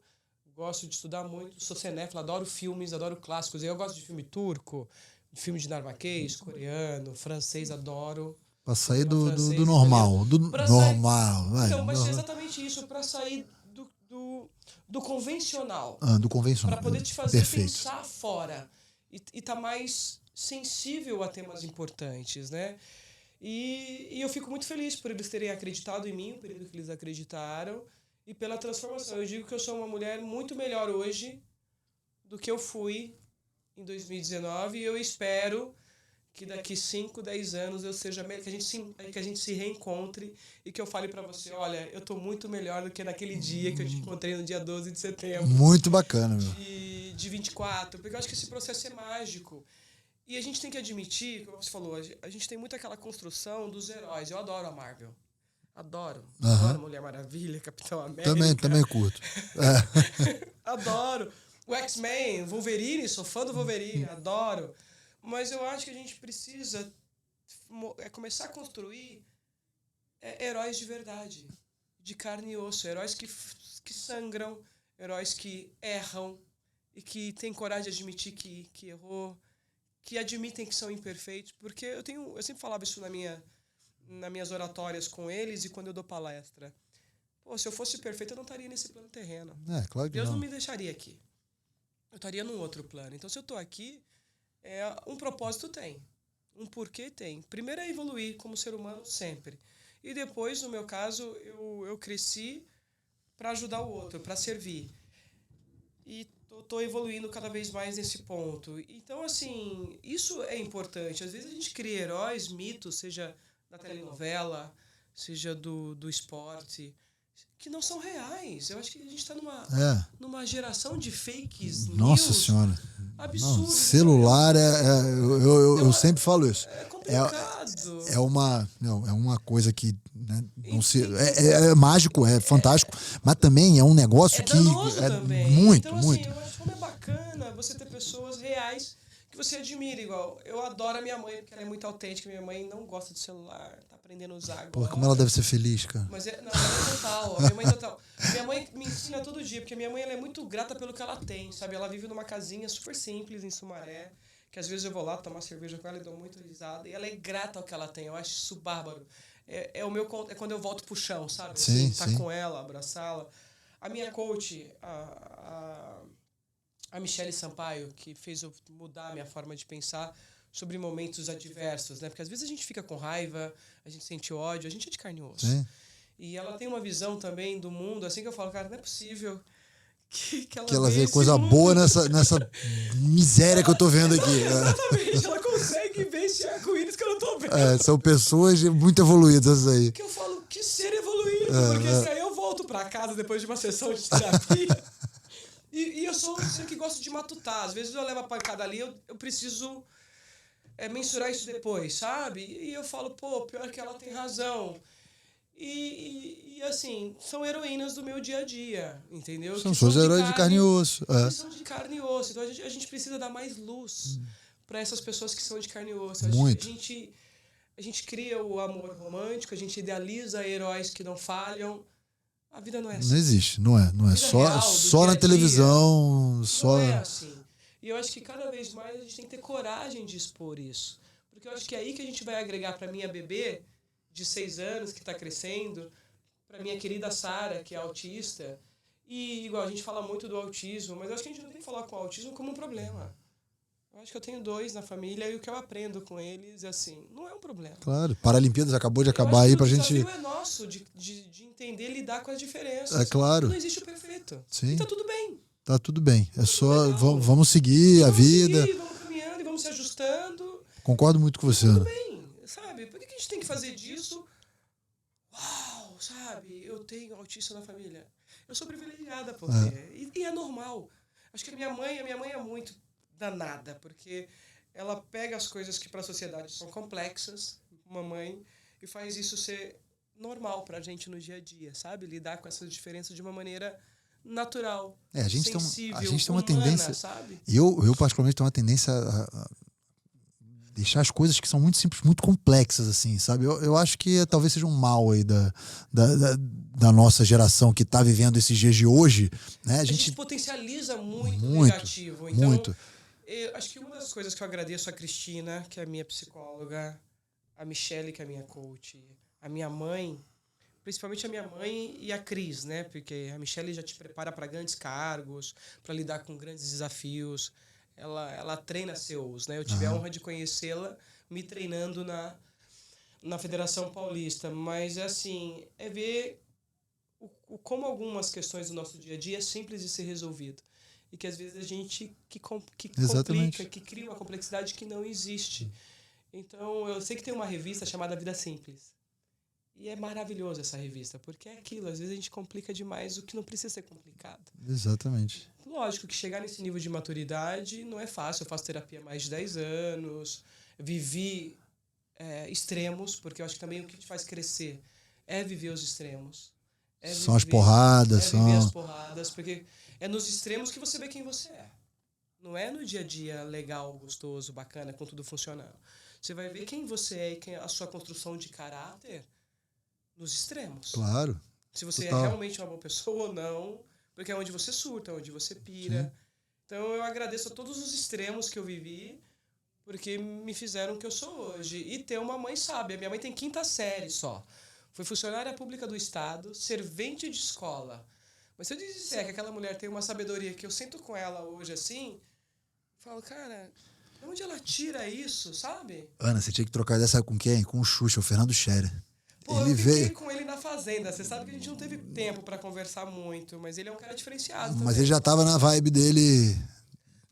gosto de estudar muito, sou cinéfilo, adoro filmes, adoro clássicos. Eu gosto de filme turco, filme dinamarquês, coreano, francês, adoro. Pra sair Cinema do francês, normal. italiano. Do Pra sair- normal. Vai, Então, mas é normal. exatamente isso, para sair do convencional. Do convencional. Para poder te fazer Perfeito. pensar fora e tá mais sensível a temas importantes, né? E eu fico muito feliz por eles terem acreditado em mim, o período que eles acreditaram, e pela transformação. Eu digo que eu sou uma mulher muito melhor hoje do que eu fui em 2019, e eu espero que daqui 5, 10 anos eu seja que a gente se reencontre e que eu fale pra você, olha, eu tô muito melhor do que naquele dia que eu te encontrei no dia 12 de setembro Muito bacana, meu. de 24, porque eu acho que esse processo é mágico. E a gente tem que admitir, como você falou, a gente tem muito aquela construção dos heróis. Eu adoro a Marvel. Adoro. Adoro Mulher Maravilha, Capitão América. Também curto. Adoro. O X-Men, Wolverine, sou fã do Wolverine, adoro. Mas eu acho que a gente precisa começar a construir heróis de verdade, de carne e osso, heróis que sangram, heróis que erram e que têm coragem de admitir que errou, que admitem que são imperfeitos, porque eu sempre falava isso nas minhas oratórias com eles e quando eu dou palestra. Pô, se eu fosse perfeito, eu não estaria nesse plano terreno. Claro que Deus não não. me deixaria aqui. Eu estaria num outro plano. Então, se eu estou aqui, um propósito tem. Um porquê tem. Primeiro é evoluir como ser humano sempre. E depois, no meu caso, eu cresci para ajudar o outro, para servir. E estou evoluindo cada vez mais nesse ponto. Então, assim, isso é importante. Às vezes a gente cria heróis, mitos, seja da telenovela, seja do esporte, que não são reais. Eu acho que a gente está numa geração de fakes, Nossa news, senhora. absurdo. Não, celular eu sempre falo isso. É complicado. É uma coisa que, né, não se, é mágico, é fantástico, mas também é um negócio que danoso também. muito, então, muito. Assim, eu acho como é bacana você ter pessoas reais que você admira. Igual, eu adoro a minha mãe, porque ela é muito autêntica. Minha mãe não gosta de celular, tá aprendendo a usar agora. Pô, como ela deve ser feliz, cara. Mas não, ela é total. A minha mãe é total. Minha mãe me ensina todo dia, porque minha mãe ela é muito grata pelo que ela tem, sabe? Ela vive numa casinha super simples em Sumaré, que às vezes eu vou lá tomar cerveja com ela e dou muito risada, e ela é grata ao que ela tem. Eu acho isso bárbaro. É quando eu volto pro chão, sabe? Sim, tá sim. com ela, abraçá-la. A minha coach, a Michele Sampaio, que fez eu mudar a minha forma de pensar sobre momentos adversos, né? Porque às vezes a gente fica com raiva, a gente sente ódio, a gente é de carne e osso. Sim. E ela tem uma visão também do mundo, assim, que eu falo, cara, não é possível que ela vê esse coisa mundo. boa nessa miséria que eu tô vendo aqui. Exatamente, ela consegue ver esse arco-íris que eu não tô vendo. São pessoas muito evoluídas aí. Que eu falo, que ser evoluído, porque se aí eu volto pra casa depois de uma sessão de terapia. E eu sou um ser que gosto de matutar. Às vezes eu levo a pancada ali, eu preciso mensurar isso depois, sabe? E eu falo, pô, pior que ela tem razão. E assim, são heroínas do meu dia a dia, entendeu? São suas heróis de carne e osso. Que são de carne e osso. Então a gente precisa dar mais luz para essas pessoas que são de carne e osso. Muito. A gente cria o amor romântico, a gente idealiza heróis que não falham. A vida não é assim. Não existe, não é. Só na televisão, só... Não é assim. E eu acho que cada vez mais a gente tem que ter coragem de expor isso. Porque eu acho que é aí que a gente vai agregar para minha bebê de 6 anos, que está crescendo, para minha querida Sara, que é autista. E, igual, a gente fala muito do autismo, mas eu acho que a gente não tem que falar com o autismo como um problema. Eu acho que eu tenho 2 na família e o que eu aprendo com eles, assim, não é um problema. Claro, Paralimpíadas acabou de acabar aí pra gente... O desafio é nosso, de entender e lidar com as diferenças. É claro. Não existe o perfeito. Sim. E tá tudo bem. Tá tudo bem. É só... Vamos seguir a vida. Vamos caminhando e vamos se ajustando. Concordo muito com você, Tudo Ana. bem, sabe? Por que a gente tem que fazer disso? Uau, sabe? Eu tenho autista na família. Eu sou privilegiada por ter. E é normal. Acho que a minha mãe é muito danada, porque ela pega as coisas que para a sociedade são complexas, uma mãe, e faz isso ser normal pra gente no dia a dia, sabe? Lidar com essas diferenças de uma maneira natural, A gente sensível, tem uma humana, tendência, sabe? eu particularmente tenho uma tendência a deixar as coisas que são muito simples, muito complexas, assim, sabe? Eu acho que talvez seja um mal aí da nossa geração que tá vivendo esses dias de hoje, né? A gente potencializa muito o muito, negativo. Então, muito. eu acho que uma das coisas que eu agradeço a Cristina, que é a minha psicóloga, a Michelle, que é a minha coach, a minha mãe, principalmente a minha mãe e a Cris, né? Porque a Michelle já te prepara para grandes cargos, para lidar com grandes desafios. Ela treina CEOs, né? Eu tive a honra de conhecê-la me treinando na Federação Paulista. Mas, assim, é ver como algumas questões do nosso dia a dia é simples de ser resolvido. E que, às vezes, a gente que complica, que cria uma complexidade que não existe. Então, eu sei que tem uma revista chamada Vida Simples. E é maravilhoso essa revista, porque é aquilo, às vezes a gente complica demais o que não precisa ser complicado. Exatamente. Lógico que chegar nesse nível de maturidade não é fácil. Eu faço terapia há mais de 10 anos, vivi extremos, porque eu acho que também o que te faz crescer é viver os extremos. São as porradas. Viver as porradas, porque é nos extremos que você vê quem você é. Não é no dia a dia legal, gostoso, bacana, com tudo funcionando. Você vai ver quem você é e a sua construção de caráter nos extremos. Claro. Se você Total. é realmente uma boa pessoa ou não, porque é onde você surta, onde você pira. Sim. Então eu agradeço a todos os extremos que eu vivi, porque me fizeram o que eu sou hoje. E ter uma mãe sábia. Minha mãe tem 5ª série só. Foi funcionária pública do Estado, servente de escola. Mas se eu disser que aquela mulher tem uma sabedoria que eu sento com ela hoje assim, eu falo, cara, de onde ela tira isso, sabe? Ana, você tinha que trocar dessa com quem? Com o Xuxa, o Fernando Scherer. Pô, eu fiquei com ele na Fazenda. Você sabe que a gente não teve tempo pra conversar muito, mas ele é um cara diferenciado também. Mas ele já tava na vibe dele,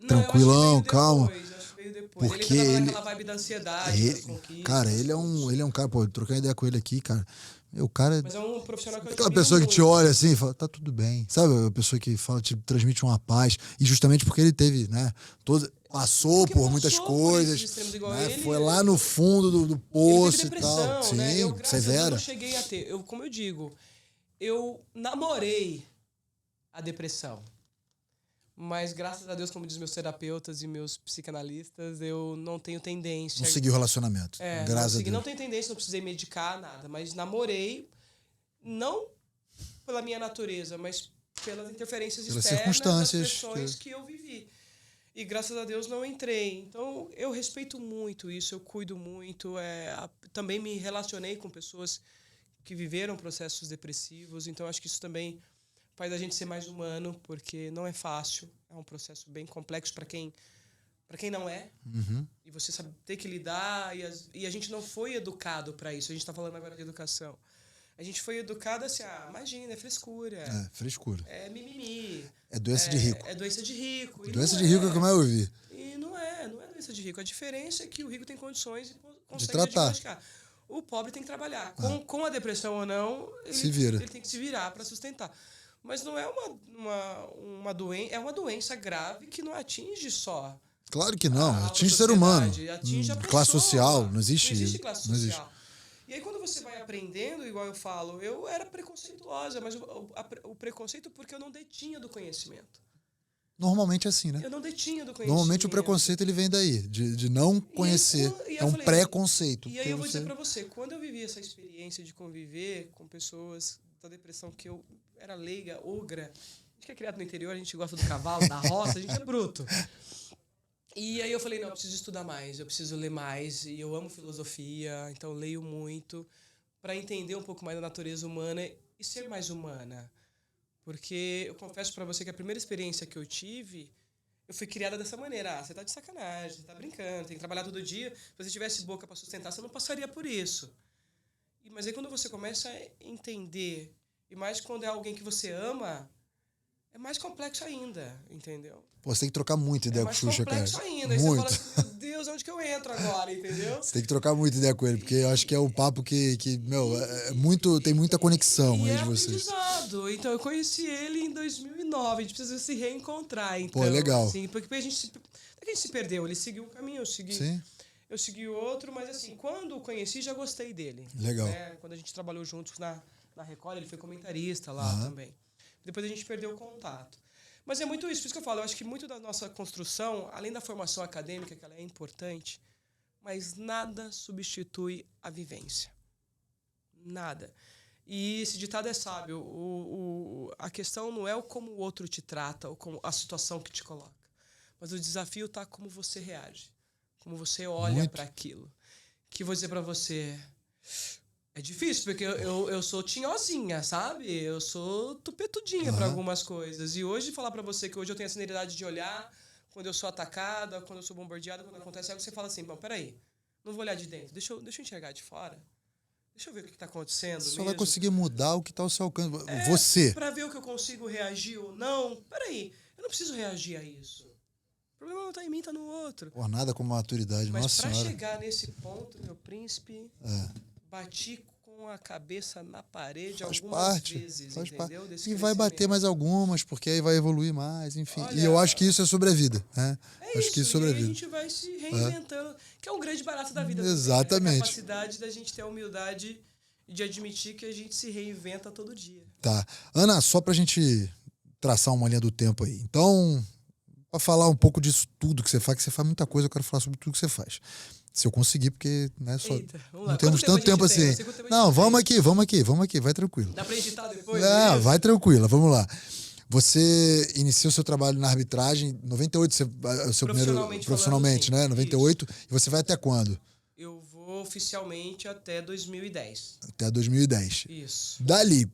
tranquilão, calmo. Eu acho que veio depois. Porque ele tava naquela vibe da ansiedade, das conquistas. Cara, ele é um cara, pô, trocar ideia com ele aqui, cara. O cara. Mas é um profissional que eu aquela pessoa que te olha assim e fala, tá tudo bem. Sabe? A pessoa que fala, te transmite uma paz. E justamente porque ele teve, né? Passou por muitas coisas. Né? Foi lá no fundo do poço e tal. Sim, né? severa. Eu não cheguei a ter. Como eu digo, eu namorei a depressão. Mas, graças a Deus, como diz meus terapeutas e meus psicanalistas, eu não tenho tendência... Não segui o relacionamento, graças a Deus. Não tenho tendência, não precisei medicar, nada. Mas namorei, não pela minha natureza, mas pelas interferências externas, circunstâncias das pressões que eu vivi. E, graças a Deus, não entrei. Então, eu respeito muito isso, eu cuido muito. Também me relacionei com pessoas que viveram processos depressivos. Então, acho que isso também... faz a gente ser mais humano, porque não é fácil. É um processo bem complexo para quem não é. Uhum. E você sabe ter que lidar. E a gente não foi educado para isso. A gente está falando agora de educação. A gente foi educado assim, imagina, é frescura. É, frescura. É mimimi. É doença de rico. É doença de rico. Doença de rico é o que eu mais ouvi. E não é doença de rico. A diferença é que o rico tem condições e consegue tratar. diagnosticar. O pobre tem que trabalhar. Com a depressão ou não, ele tem que se virar para sustentar. Mas não é uma doença, é uma doença grave que não atinge só. Claro que não, atinge o ser humano. Atinge a pessoa. Classe social, não existe. Não existe classe social. E aí quando você vai aprendendo, igual eu falo, eu era preconceituosa, mas o preconceito porque eu não detinha do conhecimento. Normalmente é assim, né? Eu não detinha do conhecimento. Normalmente o preconceito ele vem daí, de não conhecer. É um preconceito. E aí eu vou dizer pra você, quando eu vivi essa experiência de conviver com pessoas da depressão que eu era leiga, ogra. A gente que é criado no interior, a gente gosta do cavalo, da roça, a gente é bruto. E aí eu falei, não, eu preciso estudar mais, eu preciso ler mais, e eu amo filosofia, então eu leio muito para entender um pouco mais da natureza humana e ser mais humana. Porque eu confesso para você que a primeira experiência que eu tive, eu fui criada dessa maneira. Você tá de sacanagem, você tá brincando, tem que trabalhar todo dia. Se você tivesse boca para sustentar, você não passaria por isso. Mas aí quando você começa a entender, e mais quando é alguém que você ama, é mais complexo ainda, entendeu? Pô, você tem que trocar muita ideia com o Xuxa, cara. Mais complexo ainda. Aí Muito. você fala assim, meu Deus, onde que eu entro agora, entendeu? Você tem que trocar muita ideia com ele, porque eu acho que é um papo que meu, tem muita conexão E aí é de vocês. aprendizado. Então, eu conheci ele em 2009. A gente precisa se reencontrar, então. Pô, legal. Assim, porque a gente se perdeu. Ele seguiu um caminho, Sim. eu segui outro, mas assim, quando o conheci, já gostei dele. Legal. Né? Quando a gente trabalhou juntos na Record, ele foi comentarista lá também. Depois a gente perdeu o contato. Mas é muito isso, por isso que eu falo, eu acho que muito da nossa construção, além da formação acadêmica, que ela é importante, mas nada substitui a vivência. Nada. E esse ditado é sábio. A questão não é o como o outro te trata, ou como a situação que te coloca. Mas o desafio está como você reage. Como você olha para aquilo. Que vou dizer para você... É difícil, porque eu sou tinhosinha, sabe? Eu sou tupetudinha para algumas coisas. E hoje, falar para você que hoje eu tenho a sinceridade de olhar quando eu sou atacada, quando eu sou bombardeada, quando acontece algo, você fala assim, bom, peraí, não vou olhar de dentro, deixa eu enxergar de fora. Deixa eu ver o que está acontecendo. Você só vai conseguir mudar o que está ao seu alcance. Você. Para ver o que eu consigo reagir ou não. Peraí, eu não preciso reagir a isso. O problema não está em mim, está no outro. Pô, nada como maturidade, mas nossa senhora. Mas para chegar nesse ponto, meu príncipe, bati com a cabeça na parede algumas vezes, entendeu? E vai bater mais algumas, porque aí vai evoluir mais, enfim. Olha, e eu acho que isso é sobre a vida. Né? É acho que isso é sobre e a vida. A gente vai se reinventando, que é um grande barato da vida. Exatamente. Também, né? A capacidade da gente ter a humildade de admitir que a gente se reinventa todo dia. Tá. Ana, só pra gente traçar uma linha do tempo aí. Então, pra falar um pouco disso tudo que você faz muita coisa, eu quero falar sobre tudo que você faz. Se eu conseguir, porque né, só Eita, não temos tanto tempo assim. Não, vamos aqui, vai tranquilo. Dá pra editar depois? Não, vai tranquila, vamos lá. Você iniciou seu trabalho na arbitragem em 98, você, o seu profissionalmente, né? 98, isso. E você vai até quando? Eu vou oficialmente até 2010. Até 2010. Isso. Dali,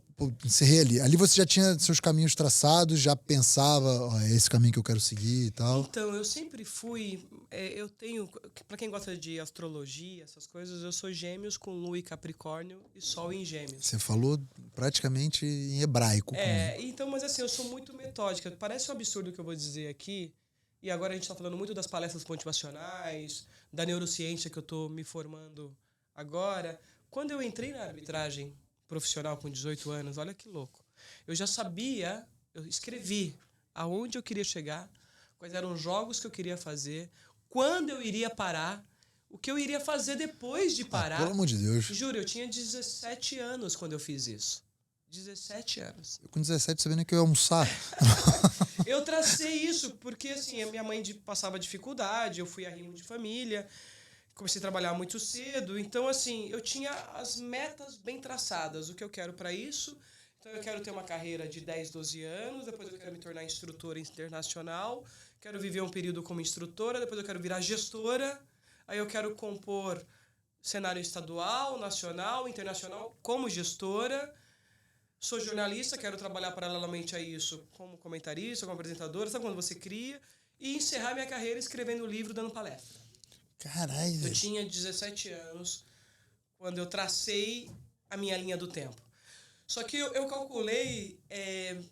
encerrei ali. Ali você já tinha seus caminhos traçados, já pensava, ó, é esse caminho que eu quero seguir e tal? Então, eu sempre fui... eu tenho... Para quem gosta de astrologia, essas coisas, eu sou gêmeos com lua e capricórnio e sol em gêmeos. Você falou praticamente em hebraico. Então, mas assim, eu sou muito metódica. Parece um absurdo o que eu vou dizer aqui. E agora a gente está falando muito das palestras motivacionais, da neurociência que eu estou me formando agora. Quando eu entrei na arbitragem profissional com 18 anos, olha que louco. Eu já sabia, eu escrevi aonde eu queria chegar, quais eram os jogos que eu queria fazer, quando eu iria parar, o que eu iria fazer depois de parar. Pelo amor de Deus. Juro, eu tinha 17 anos quando eu fiz isso. 17 anos. Eu com 17 sabendo que eu ia almoçar. Eu tracei isso porque, assim, a minha mãe passava dificuldade, eu fui arrimo de família, comecei a trabalhar muito cedo, então, assim, eu tinha as metas bem traçadas, o que eu quero para isso. Então, eu quero ter uma carreira de 10, 12 anos, depois eu quero me tornar instrutora internacional, quero viver um período como instrutora, depois eu quero virar gestora, aí eu quero compor cenário estadual, nacional, internacional, como gestora. Sou jornalista, quero trabalhar paralelamente a isso como comentarista, como apresentadora, sabe quando você cria? E encerrar minha carreira escrevendo livro, dando palestra. Caralho. Eu tinha 17 anos quando eu tracei a minha linha do tempo. Só que eu calculei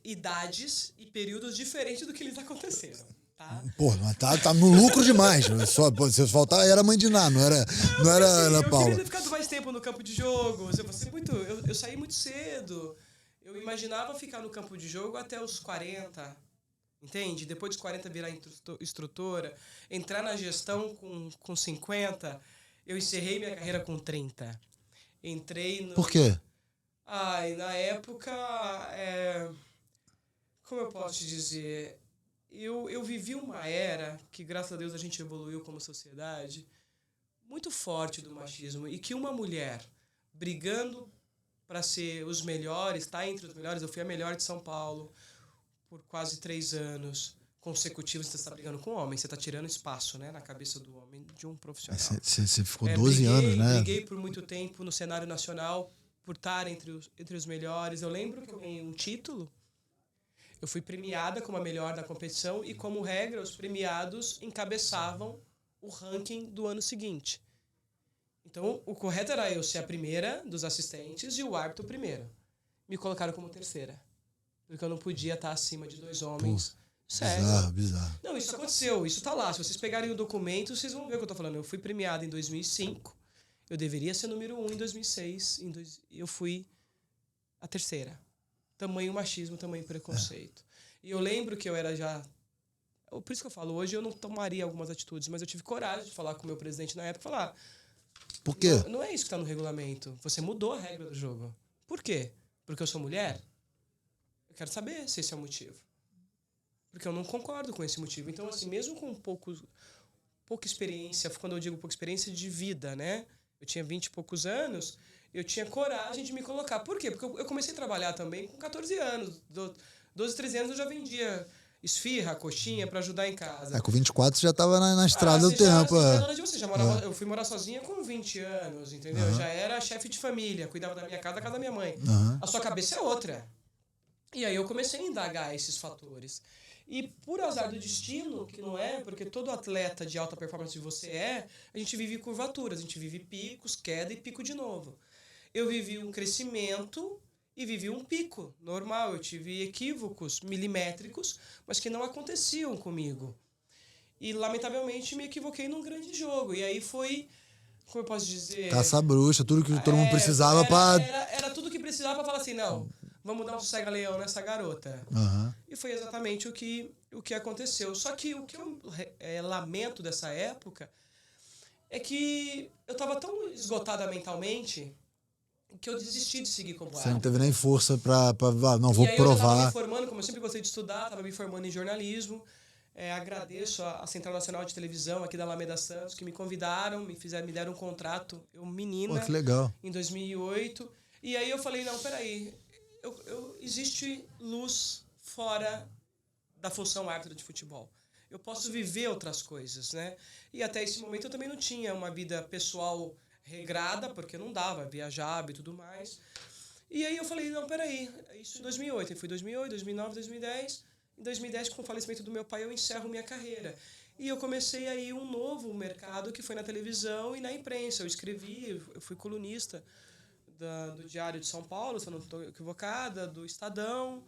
idades e períodos diferentes do que eles aconteceram. Tá? Pô, mas tá no lucro demais. Só, se faltar, era Mãe de Ná, não era Ana Paula. Eu queria ter ficado mais tempo no campo de jogo. Eu saí muito cedo. Eu imaginava ficar no campo de jogo até os 40, entende? Depois dos 40 virar instrutora, entrar na gestão com 50. Eu encerrei minha carreira com 30. Entrei no... Por quê? Na época, como eu posso te dizer... Eu vivi uma era que, graças a Deus, a gente evoluiu como sociedade muito forte do machismo. E que uma mulher brigando para ser os melhores, tá entre os melhores. Eu fui a melhor de São Paulo por quase 3 anos consecutivos. Você está brigando com um homem, você está tirando espaço, né, na cabeça do homem, de um profissional. Você ficou 12 anos, né? Briguei por muito tempo no cenário nacional por estar entre os melhores. Eu lembro que eu ganhei um título. Eu fui premiada como a melhor da competição e, como regra, os premiados encabeçavam o ranking do ano seguinte. Então, o correto era eu ser a primeira dos assistentes e o árbitro o primeiro. Me colocaram como terceira. porque eu não podia estar acima de 2 homens. Sério. Bizarro. Não, isso aconteceu, isso tá lá. Se vocês pegarem o documento, vocês vão ver o que eu tô falando. Eu fui premiado em 2005, eu deveria ser número 1 em 2006, eu fui a terceira. Tamanho machismo, tamanho preconceito. E eu lembro que eu era já... Por isso que eu falo, hoje eu não tomaria algumas atitudes, mas eu tive coragem de falar com o meu presidente na época, falar... Por quê? Não é isso que está no regulamento. Você mudou a regra do jogo. Por quê? Porque eu sou mulher? Eu quero saber se esse é o motivo. Porque eu não concordo com esse motivo. Então, assim, mesmo com pouca experiência, quando eu digo pouca experiência de vida, né? Eu tinha 20 e poucos anos, eu tinha coragem de me colocar. Por quê? Porque eu comecei a trabalhar também com 14 anos. 12, 13 anos eu já vendia esfirra, coxinha para ajudar em casa. Com 24 você já estava na estrada do tempo. Você já morava, eu fui morar sozinha com 20 anos, entendeu? Eu já era chefe de família, cuidava da minha casa, da casa da minha mãe. A sua cabeça é outra. E aí eu comecei a indagar esses fatores. E por azar do destino, que não é, porque todo atleta de alta performance você a gente vive curvaturas, a gente vive picos, queda e pico de novo. Eu vivi um crescimento e vivi um pico normal. Eu tive equívocos milimétricos, mas que não aconteciam comigo. E, lamentavelmente, me equivoquei num grande jogo. E aí foi, como eu posso dizer... Caça-bruxa, tudo que todo mundo precisava para... Era tudo que precisava para falar assim, não, vamos dar um sossega-leão nessa garota. E foi exatamente o que aconteceu. Só que o que eu lamento dessa época é que eu estava tão esgotada mentalmente... que eu desisti de seguir como Você não teve nem força pra não, vou provar. Eu estava me formando, como eu sempre gostei de estudar, estava me formando em jornalismo. Agradeço a Central Nacional de Televisão aqui da Alameda Santos, que me convidaram, me deram um contrato, menina, que legal. Em 2008. E aí eu falei, não, peraí, existe luz fora da função árbitra de futebol. Eu posso viver outras coisas, né? E até esse momento eu também não tinha uma vida pessoal regrada, porque não dava, viajava e tudo mais. E aí eu falei, não, peraí, isso em 2008. Eu fui 2008, 2009, 2010. Em 2010, com o falecimento do meu pai, eu encerro minha carreira. E eu comecei aí um novo mercado que foi na televisão e na imprensa. Eu escrevi, eu fui colunista do Diário de São Paulo, se eu não estou equivocada, do Estadão.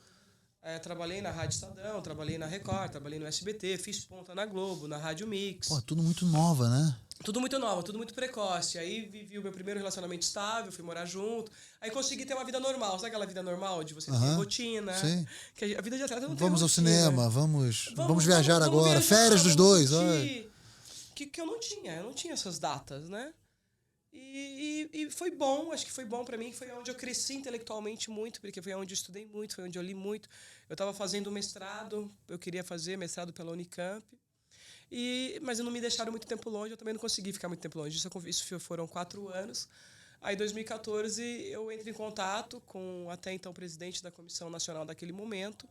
Trabalhei na Rádio Estadão, trabalhei na Record, trabalhei no SBT, fiz ponta na Globo, na Rádio Mix. Tudo muito nova, né? Tudo muito nova, tudo muito precoce. Aí vivi o meu primeiro relacionamento estável, fui morar junto. Aí consegui ter uma vida normal. Sabe aquela vida normal de você ter rotina? Sim. Que a vida de atleta não tem Vamos rotina. ao cinema, vamos viajar agora. Viajar, férias dos dois. Que eu não tinha essas datas, né? E foi bom, acho que foi bom pra mim. Foi onde eu cresci intelectualmente muito, porque foi onde eu estudei muito, foi onde eu li muito. Eu estava fazendo mestrado, eu queria fazer mestrado pela Unicamp. Mas não me deixaram muito tempo longe, eu também não consegui ficar muito tempo longe. Isso foram 4 anos. Aí, em 2014, eu entro em contato com até então o presidente da Comissão Nacional daquele momento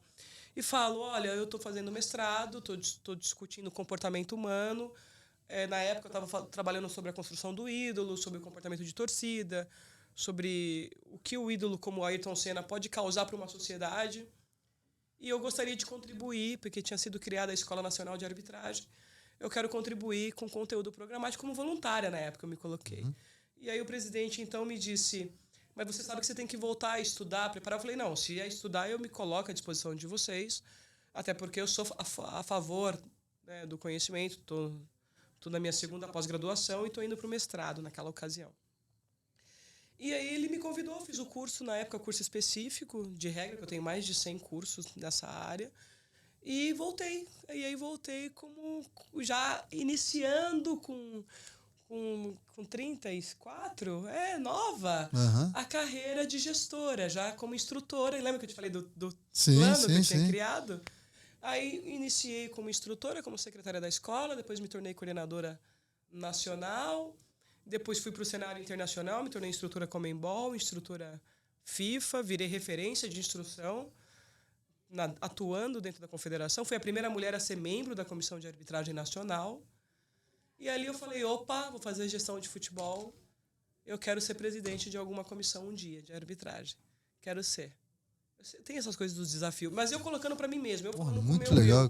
e falo, olha, eu estou fazendo mestrado, estou discutindo comportamento humano. Na época, eu estava trabalhando sobre a construção do ídolo, sobre o comportamento de torcida, sobre o que o ídolo como Ayrton Senna pode causar para uma sociedade. E eu gostaria de contribuir, porque tinha sido criada a Escola Nacional de Arbitragem. Eu quero contribuir com conteúdo programático como voluntária, na época eu me coloquei. E aí o presidente, então, me disse, mas você sabe que você tem que voltar a estudar, preparar? Eu falei, não, se é estudar, eu me coloco à disposição de vocês, até porque eu sou a favor, né, do conhecimento, estou na minha 2ª pós-graduação e estou indo para o mestrado naquela ocasião. E aí ele me convidou, fiz o curso, na época, curso específico de regra, que eu tenho mais de 100 cursos nessa área, e voltei. E aí voltei como já iniciando com 34, nova, a carreira de gestora, já como instrutora. E lembra que eu te falei do plano que eu tinha criado? Aí iniciei como instrutora, como secretária da escola, depois me tornei coordenadora nacional, depois fui para o cenário internacional, me tornei instrutora Conmebol, instrutora FIFA, virei referência de instrução, atuando dentro da confederação. Fui a primeira mulher a ser membro da Comissão de Arbitragem Nacional. E ali eu falei, opa, vou fazer gestão de futebol. Eu quero ser presidente de alguma comissão um dia, de arbitragem. Quero ser. Tem essas coisas dos desafios. Mas eu colocando para mim mesmo. Muito legal.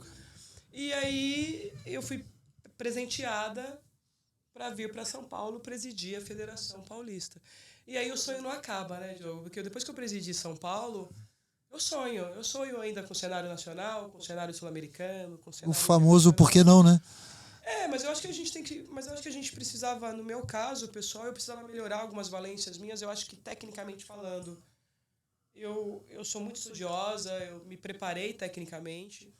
E aí eu fui presenteada para vir para São Paulo presidir a Federação Paulista. E aí o sonho não acaba, né, Diogo? Porque depois que eu presidi São Paulo... Eu sonho ainda com o cenário nacional, com o cenário sul-americano, com o O cenário famoso por que internacional. não, né? Mas eu acho que a gente tem que. Mas eu acho que a gente precisava, no meu caso, pessoal, eu precisava melhorar algumas valências minhas. Eu acho que, tecnicamente falando, eu sou muito estudiosa, eu me preparei tecnicamente.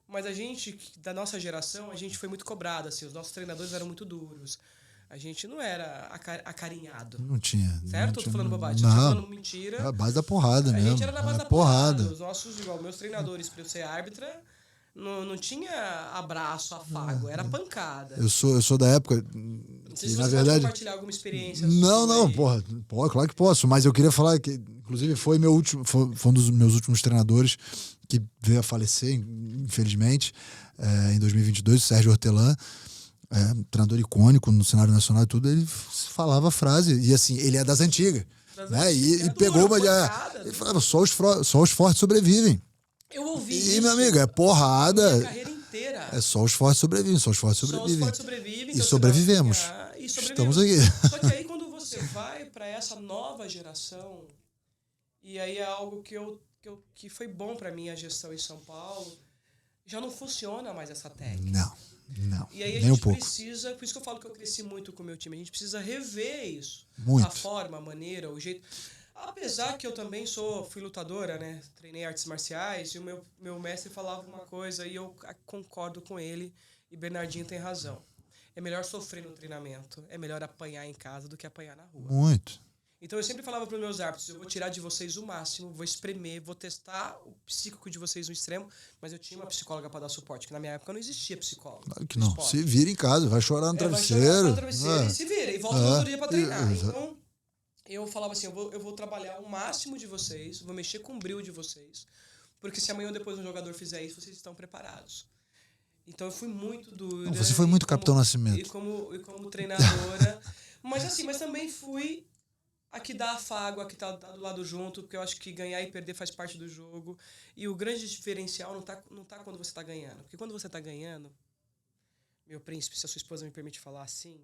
Mas a gente, da nossa geração, a gente foi muito cobrado, assim. Os nossos treinadores eram muito duros. A gente não era acarinhado. Não tinha. Certo? Eu tô falando bobagem. Eu tô Não. falando É a mentira. base da porrada A gente mesmo. era na base É da porrada. porrada. Os nossos, igual, meus treinadores para eu ser árbitra, não tinha abraço, afago, era pancada. Eu sou da época Não sei que, se na você pode verdade. compartilhar alguma experiência Não, sua não, aí. porra, claro que posso, mas eu queria falar que, inclusive, foi um dos meus últimos treinadores que veio a falecer, infelizmente, em 2022, o Sérgio Hortelã, um treinador icônico no cenário nacional e tudo, ele falava a frase, e assim, ele é das antigas, né? E Era pegou duro, uma. pancada, Ele duro. falava, só os fortes sobrevivem. Eu ouvi E, isso meu amigo, é a minha porrada. carreira inteira. É só os fortes sobrevivem, só os fortes Só os sobrevivem. fortes sobrevivem, E então você dá sobrevivemos. e Estamos sobrevivemos. aqui. Só que aí quando você vai para essa nova geração, e aí é algo que foi bom para mim a gestão em São Paulo, já não funciona mais essa técnica. Não. E aí a Nem um gente pouco. precisa, por isso que eu falo que eu cresci muito com o meu time, a gente precisa rever isso. Muito. A forma, a maneira, o jeito. Apesar que eu também fui lutadora, né? Treinei artes marciais e o meu mestre falava uma coisa e eu concordo com ele, e Bernardinho tem razão. É melhor sofrer no treinamento, é melhor apanhar em casa do que apanhar na rua. Muito. Então eu sempre falava para os meus árbitros, eu vou tirar de vocês o máximo, vou espremer, vou testar o psíquico de vocês no extremo, mas eu tinha uma psicóloga para dar suporte, que na minha época não existia psicólogo. Claro que no não. esporte. Se vira em casa, vai chorar no Vai travesseiro. chorar no travesseiro e se vira, e volta no outro dia para treinar. Exato. Então eu falava assim, eu vou trabalhar o máximo de vocês, vou mexer com o brilho de vocês, porque se amanhã ou depois um jogador fizer isso, vocês estão preparados. Então eu fui muito dura. Não, você foi muito Capitão Nascimento. E como treinadora. mas também fui a que dá afago, a que tá do lado junto, porque eu acho que ganhar e perder faz parte do jogo. E o grande diferencial não tá quando você tá ganhando. Porque quando você tá ganhando, meu príncipe, se a sua esposa me permite falar assim,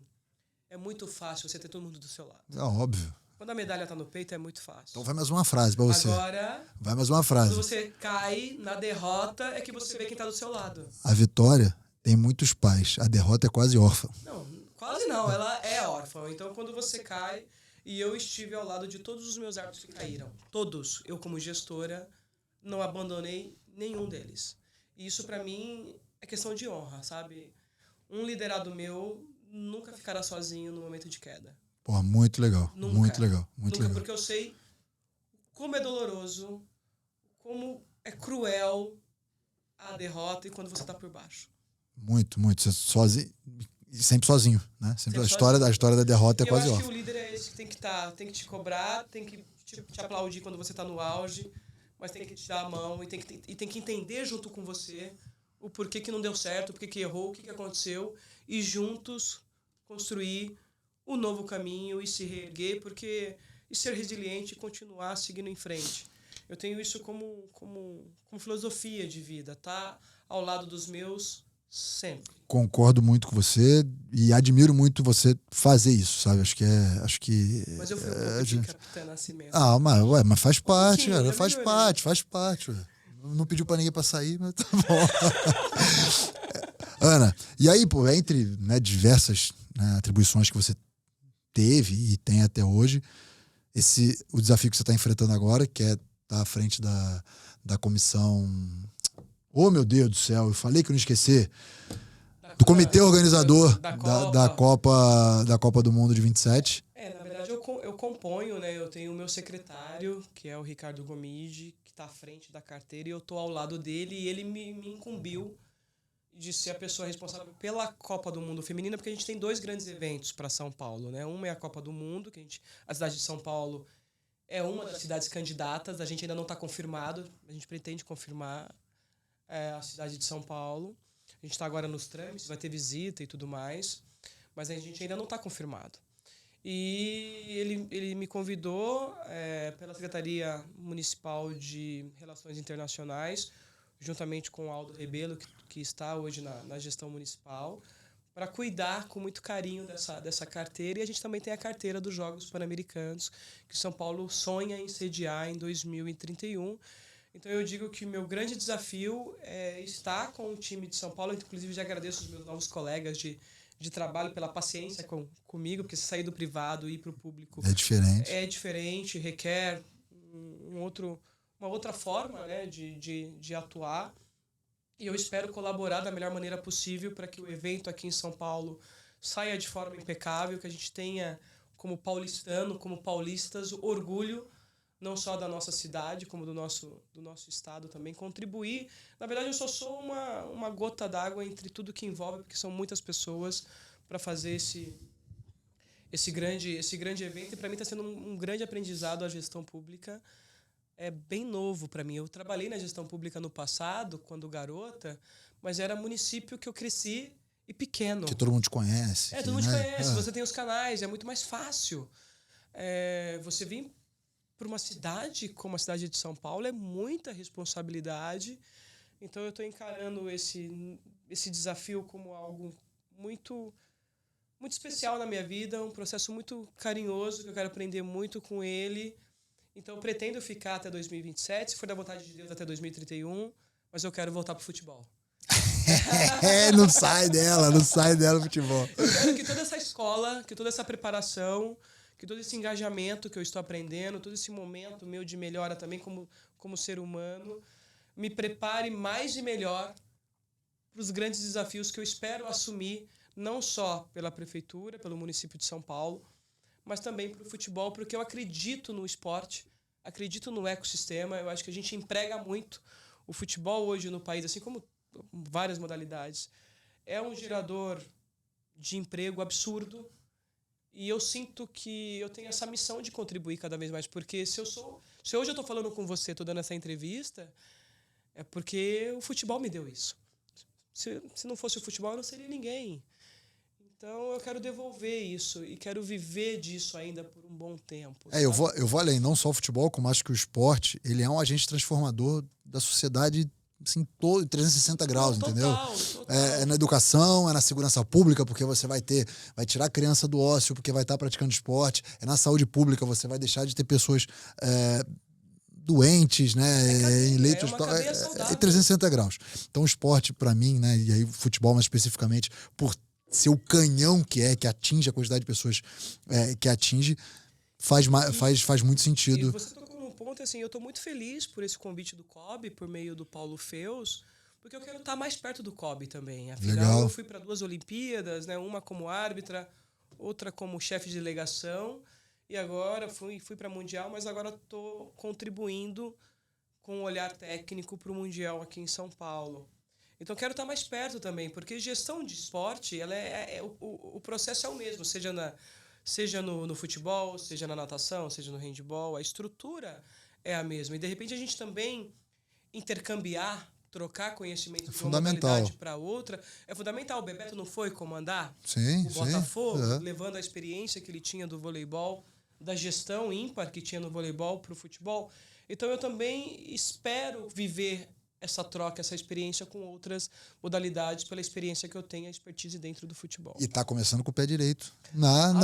é muito fácil você ter todo mundo do seu lado. É óbvio. Quando a medalha tá no peito, é muito fácil. Então vai mais uma frase pra você. Agora, Vai mais uma frase. quando você cai na derrota, é que você vê quem tá do seu lado. A vitória tem muitos pais. A derrota é quase órfã. Não, quase não. Ela é órfã. Então, quando você cai, e eu estive ao lado de todos os meus árbitros que caíram. Todos. Eu, como gestora, não abandonei nenhum deles. E isso, pra mim, é questão de honra, sabe? Um liderado meu nunca ficará sozinho no momento de queda. Porra, muito legal. Nunca. Muito legal. Muito Nunca, legal. porque eu sei como é doloroso, como é cruel a derrota e quando você tá por baixo. Muito, muito. Você sozinho. Sempre sozinho, né? Sempre Sempre a história da derrota é eu quase acho órfã. que o líder é esse que tem que te cobrar, tem que te aplaudir quando você tá no auge, mas tem que te dar a mão e tem que entender junto com você o porquê que não deu certo, o porquê que errou, o que aconteceu, e juntos construir um novo caminho e se reerguer, e ser resiliente e continuar seguindo em frente. Eu tenho isso como filosofia de vida, tá ao lado dos meus sempre. Concordo muito com você e admiro muito você fazer isso, sabe? Acho que Mas eu fui um pouco de Capitã Nascimento. Mas faz parte, pouquinho, cara. eu melhorei. Faz parte, ué. Não pediu pra ninguém pra sair, mas tá bom. Ana, e aí, pô, entre, né, diversas, né, atribuições que você teve e tem até hoje, o desafio que você está enfrentando agora, que é estar à frente da comissão. Oh, meu Deus do céu, eu falei que eu não esquecer. Do comitê organizador da Copa do Mundo de 27. Na verdade, eu componho, né? Eu tenho o meu secretário, que é o Ricardo Gomide, que está à frente da carteira, e eu estou ao lado dele, e ele me incumbiu de ser a pessoa responsável pela Copa do Mundo Feminina, porque a gente tem 2 grandes eventos para São Paulo, né? Uma é a Copa do Mundo, que a cidade de São Paulo é uma das cidades candidatas, a gente ainda não está confirmado, a gente pretende confirmar a cidade de São Paulo. A gente está agora nos trâmites, vai ter visita e tudo mais, mas a gente ainda não está confirmado. E ele me convidou pela Secretaria Municipal de Relações Internacionais, juntamente com o Aldo Rebelo, que está hoje na gestão municipal, para cuidar com muito carinho dessa carteira. E a gente também tem a carteira dos Jogos Pan-Americanos, que São Paulo sonha em sediar em 2031. Então eu digo que o meu grande desafio é estar com o time de São Paulo. Inclusive já agradeço os meus novos colegas de trabalho pela paciência comigo, porque sair do privado e ir para o público É diferente, requer uma outra forma, né, de atuar. E eu espero colaborar da melhor maneira possível para que o evento aqui em São Paulo saia de forma impecável, que a gente tenha, como paulistano, como paulistas, orgulho não só da nossa cidade, como do nosso estado também, contribuir. Na verdade, eu só sou uma gota d'água entre tudo que envolve, porque são muitas pessoas para fazer esse grande evento. E para mim está sendo um grande aprendizado a gestão pública. É bem novo para mim. Eu trabalhei na gestão pública no passado, quando garota, mas era município que eu cresci e pequeno. Que todo mundo te conhece. Todo mundo te conhece. Você tem os canais, é muito mais fácil. Você vir para uma cidade como a cidade de São Paulo é muita responsabilidade. Então eu estou encarando esse desafio como algo muito, muito especial na minha vida, um processo muito carinhoso, que eu quero aprender muito com ele. Então eu pretendo ficar até 2027, se for da vontade de Deus até 2031, mas eu quero voltar pro futebol. Não sai dela o futebol. Eu quero que toda essa escola, que toda essa preparação, que todo esse engajamento que eu estou aprendendo, todo esse momento meu de melhora também como ser humano, me prepare mais e melhor para os grandes desafios que eu espero assumir, não só pela prefeitura, pelo município de São Paulo, mas também para o futebol, porque eu acredito no esporte, acredito no ecossistema. Eu acho que a gente emprega muito o futebol hoje no país, assim como várias modalidades. É um gerador de emprego absurdo e eu sinto que eu tenho essa missão de contribuir cada vez mais, porque se hoje eu estou falando com você, estou dando essa entrevista, é porque o futebol me deu isso. Se não fosse o futebol, eu não seria ninguém. Então eu quero devolver isso e quero viver disso ainda por um bom tempo. Eu vou além, não só o futebol, como acho que o esporte, ele é um agente transformador da sociedade, assim, todo 360 graus, entendeu? Total. É na educação, é na segurança pública, porque você vai tirar a criança do ócio, porque vai estar praticando esporte, é na saúde pública, você vai deixar de ter pessoas doentes, né, em leitos, é 360 graus. Então o esporte, para mim, né, e aí o futebol mais especificamente, por ser o canhão que atinge a quantidade de pessoas que atinge, faz muito sentido. E você tocou num ponto, assim, eu estou muito feliz por esse convite do COB, por meio do Paulo Feus, porque eu quero estar mais perto do COB também. Afinal, legal. Eu fui para 2 Olimpíadas, né, uma como árbitra, outra como chefe de delegação, e agora fui para Mundial, mas agora estou contribuindo com um olhar técnico para o Mundial aqui em São Paulo. Então, quero estar mais perto também, porque gestão de esporte, o processo é o mesmo, seja no futebol, seja na natação, seja no handball, a estrutura é a mesma. E, de repente, a gente também intercambiar, trocar conhecimento de uma modalidade para outra, é fundamental. O Bebeto não foi comandar o Botafogo, levando a experiência que ele tinha do voleibol, da gestão ímpar que tinha no voleibol para o futebol. Então, eu também espero viver essa troca, essa experiência com outras modalidades, pela experiência que eu tenho, a expertise dentro do futebol. E tá começando com o pé direito. Na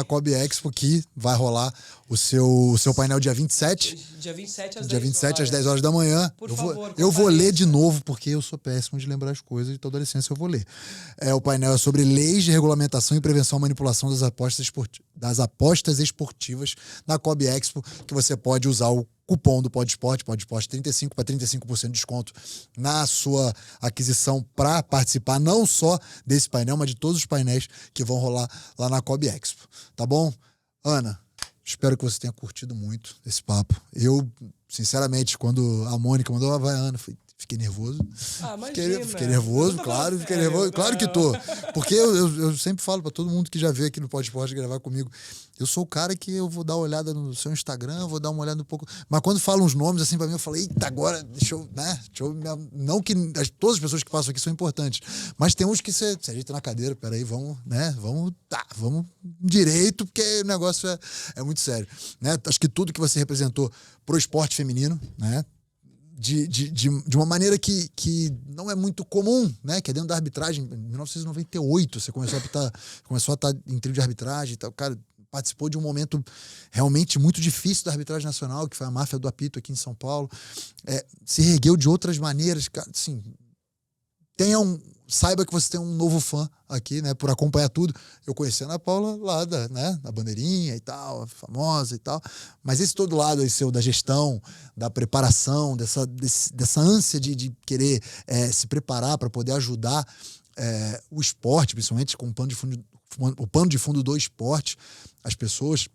COB Expo, que vai rolar o seu painel dia 27. Dia 27 às 10 horas. Dia 27 às 10 horas da manhã. Por favor, eu vou ler de novo, porque eu sou péssimo de lembrar as coisas, então dá licença, eu vou ler. O painel é sobre leis de regulamentação e prevenção à manipulação das apostas esportivas na COB Expo, que você pode usar o cupom do PodEsport 35 para 35% de desconto na sua aquisição para participar não só desse painel, mas de todos os painéis que vão rolar lá na COB Expo. Tá bom? Ana, espero que você tenha curtido muito esse papo. Eu, sinceramente, quando a Mônica mandou, vai, Ana, fiquei nervoso. Fiquei nervoso, claro, fiquei nervoso. Claro que tô. Porque eu sempre falo pra todo mundo que já veio aqui no PodEsport gravar comigo, eu sou o cara que eu vou dar uma olhada no seu Instagram, vou dar uma olhada um pouco. Mas quando falam uns nomes assim pra mim, eu falei, eita, agora, deixa eu. Não que todas as pessoas que passam aqui são importantes, mas tem uns que você se ajeita na cadeira, peraí, vamos direito, porque o negócio é muito sério. Né? Acho que tudo que você representou pro esporte feminino, né? De uma maneira que não é muito comum, né? Que é dentro da arbitragem. Em 1998 você começou a estar em trio de arbitragem e tal. Cara, participou de um momento realmente muito difícil da arbitragem nacional, que foi a máfia do apito aqui em São Paulo. Se reergueu de outras maneiras. Assim, saiba que você tem um novo fã aqui, né? Por acompanhar tudo. Eu conheci a Ana Paula lá da bandeirinha e tal, famosa e tal. Mas esse todo lado aí seu da gestão, da preparação, dessa ânsia de querer se preparar para poder ajudar o esporte, principalmente com o pano de fundo do esporte, as pessoas,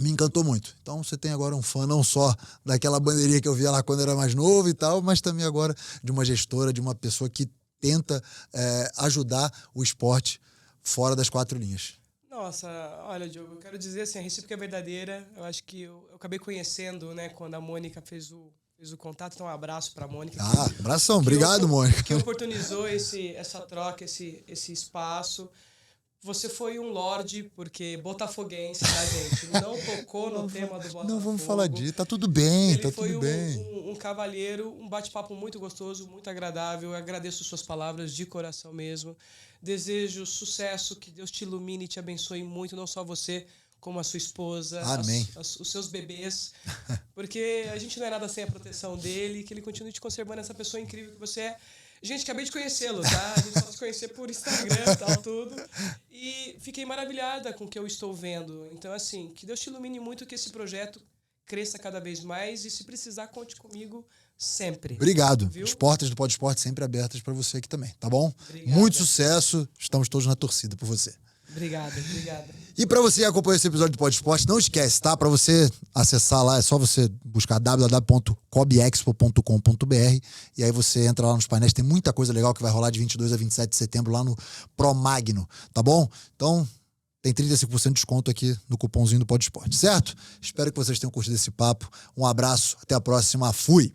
me encantou muito. Então você tem agora um fã não só daquela bandeirinha que eu via lá quando era mais novo e tal, mas também agora de uma gestora, de uma pessoa que tenta ajudar o esporte fora das 4 linhas. Nossa, olha, Diogo, eu quero dizer assim, a recíproca é verdadeira. Eu acho que eu acabei conhecendo, né, quando a Mônica fez o contato. Então, um abraço para a Mônica. Abração. Obrigado, Mônica. Que oportunizou essa troca, esse espaço. Você foi um lorde, porque botafoguense, tá, gente? Não tocou no tema do Botafogo. Não vamos falar disso, tá tudo bem, Ele foi um cavalheiro, um bate-papo muito gostoso, muito agradável. Eu agradeço suas palavras de coração mesmo. Desejo sucesso, que Deus te ilumine e te abençoe muito, não só você, como a sua esposa, amém, os seus bebês. Porque a gente não é nada sem a proteção dele, que ele continue te conservando essa pessoa incrível que você é. Gente, acabei de conhecê-lo, tá? A gente só se conhecer por Instagram e tal, tudo. E fiquei maravilhada com o que eu estou vendo. Então, assim, que Deus te ilumine muito, que esse projeto cresça cada vez mais. E se precisar, conte comigo sempre. Obrigado. Viu? As portas do Pod Esporte sempre abertas para você aqui também, tá bom? Obrigada. Muito sucesso. Estamos todos na torcida por você. Obrigada. E para você acompanhar esse episódio do Pod Esporte, não esquece, tá? Para você acessar lá, é só você buscar www.cobexpo.com.br e aí você entra lá nos painéis, tem muita coisa legal que vai rolar de 22 a 27 de setembro lá no Promagno, tá bom? Então, tem 35% de desconto aqui no cupomzinho do Pod Esporte, certo? Espero que vocês tenham curtido esse papo. Um abraço, até a próxima. Fui!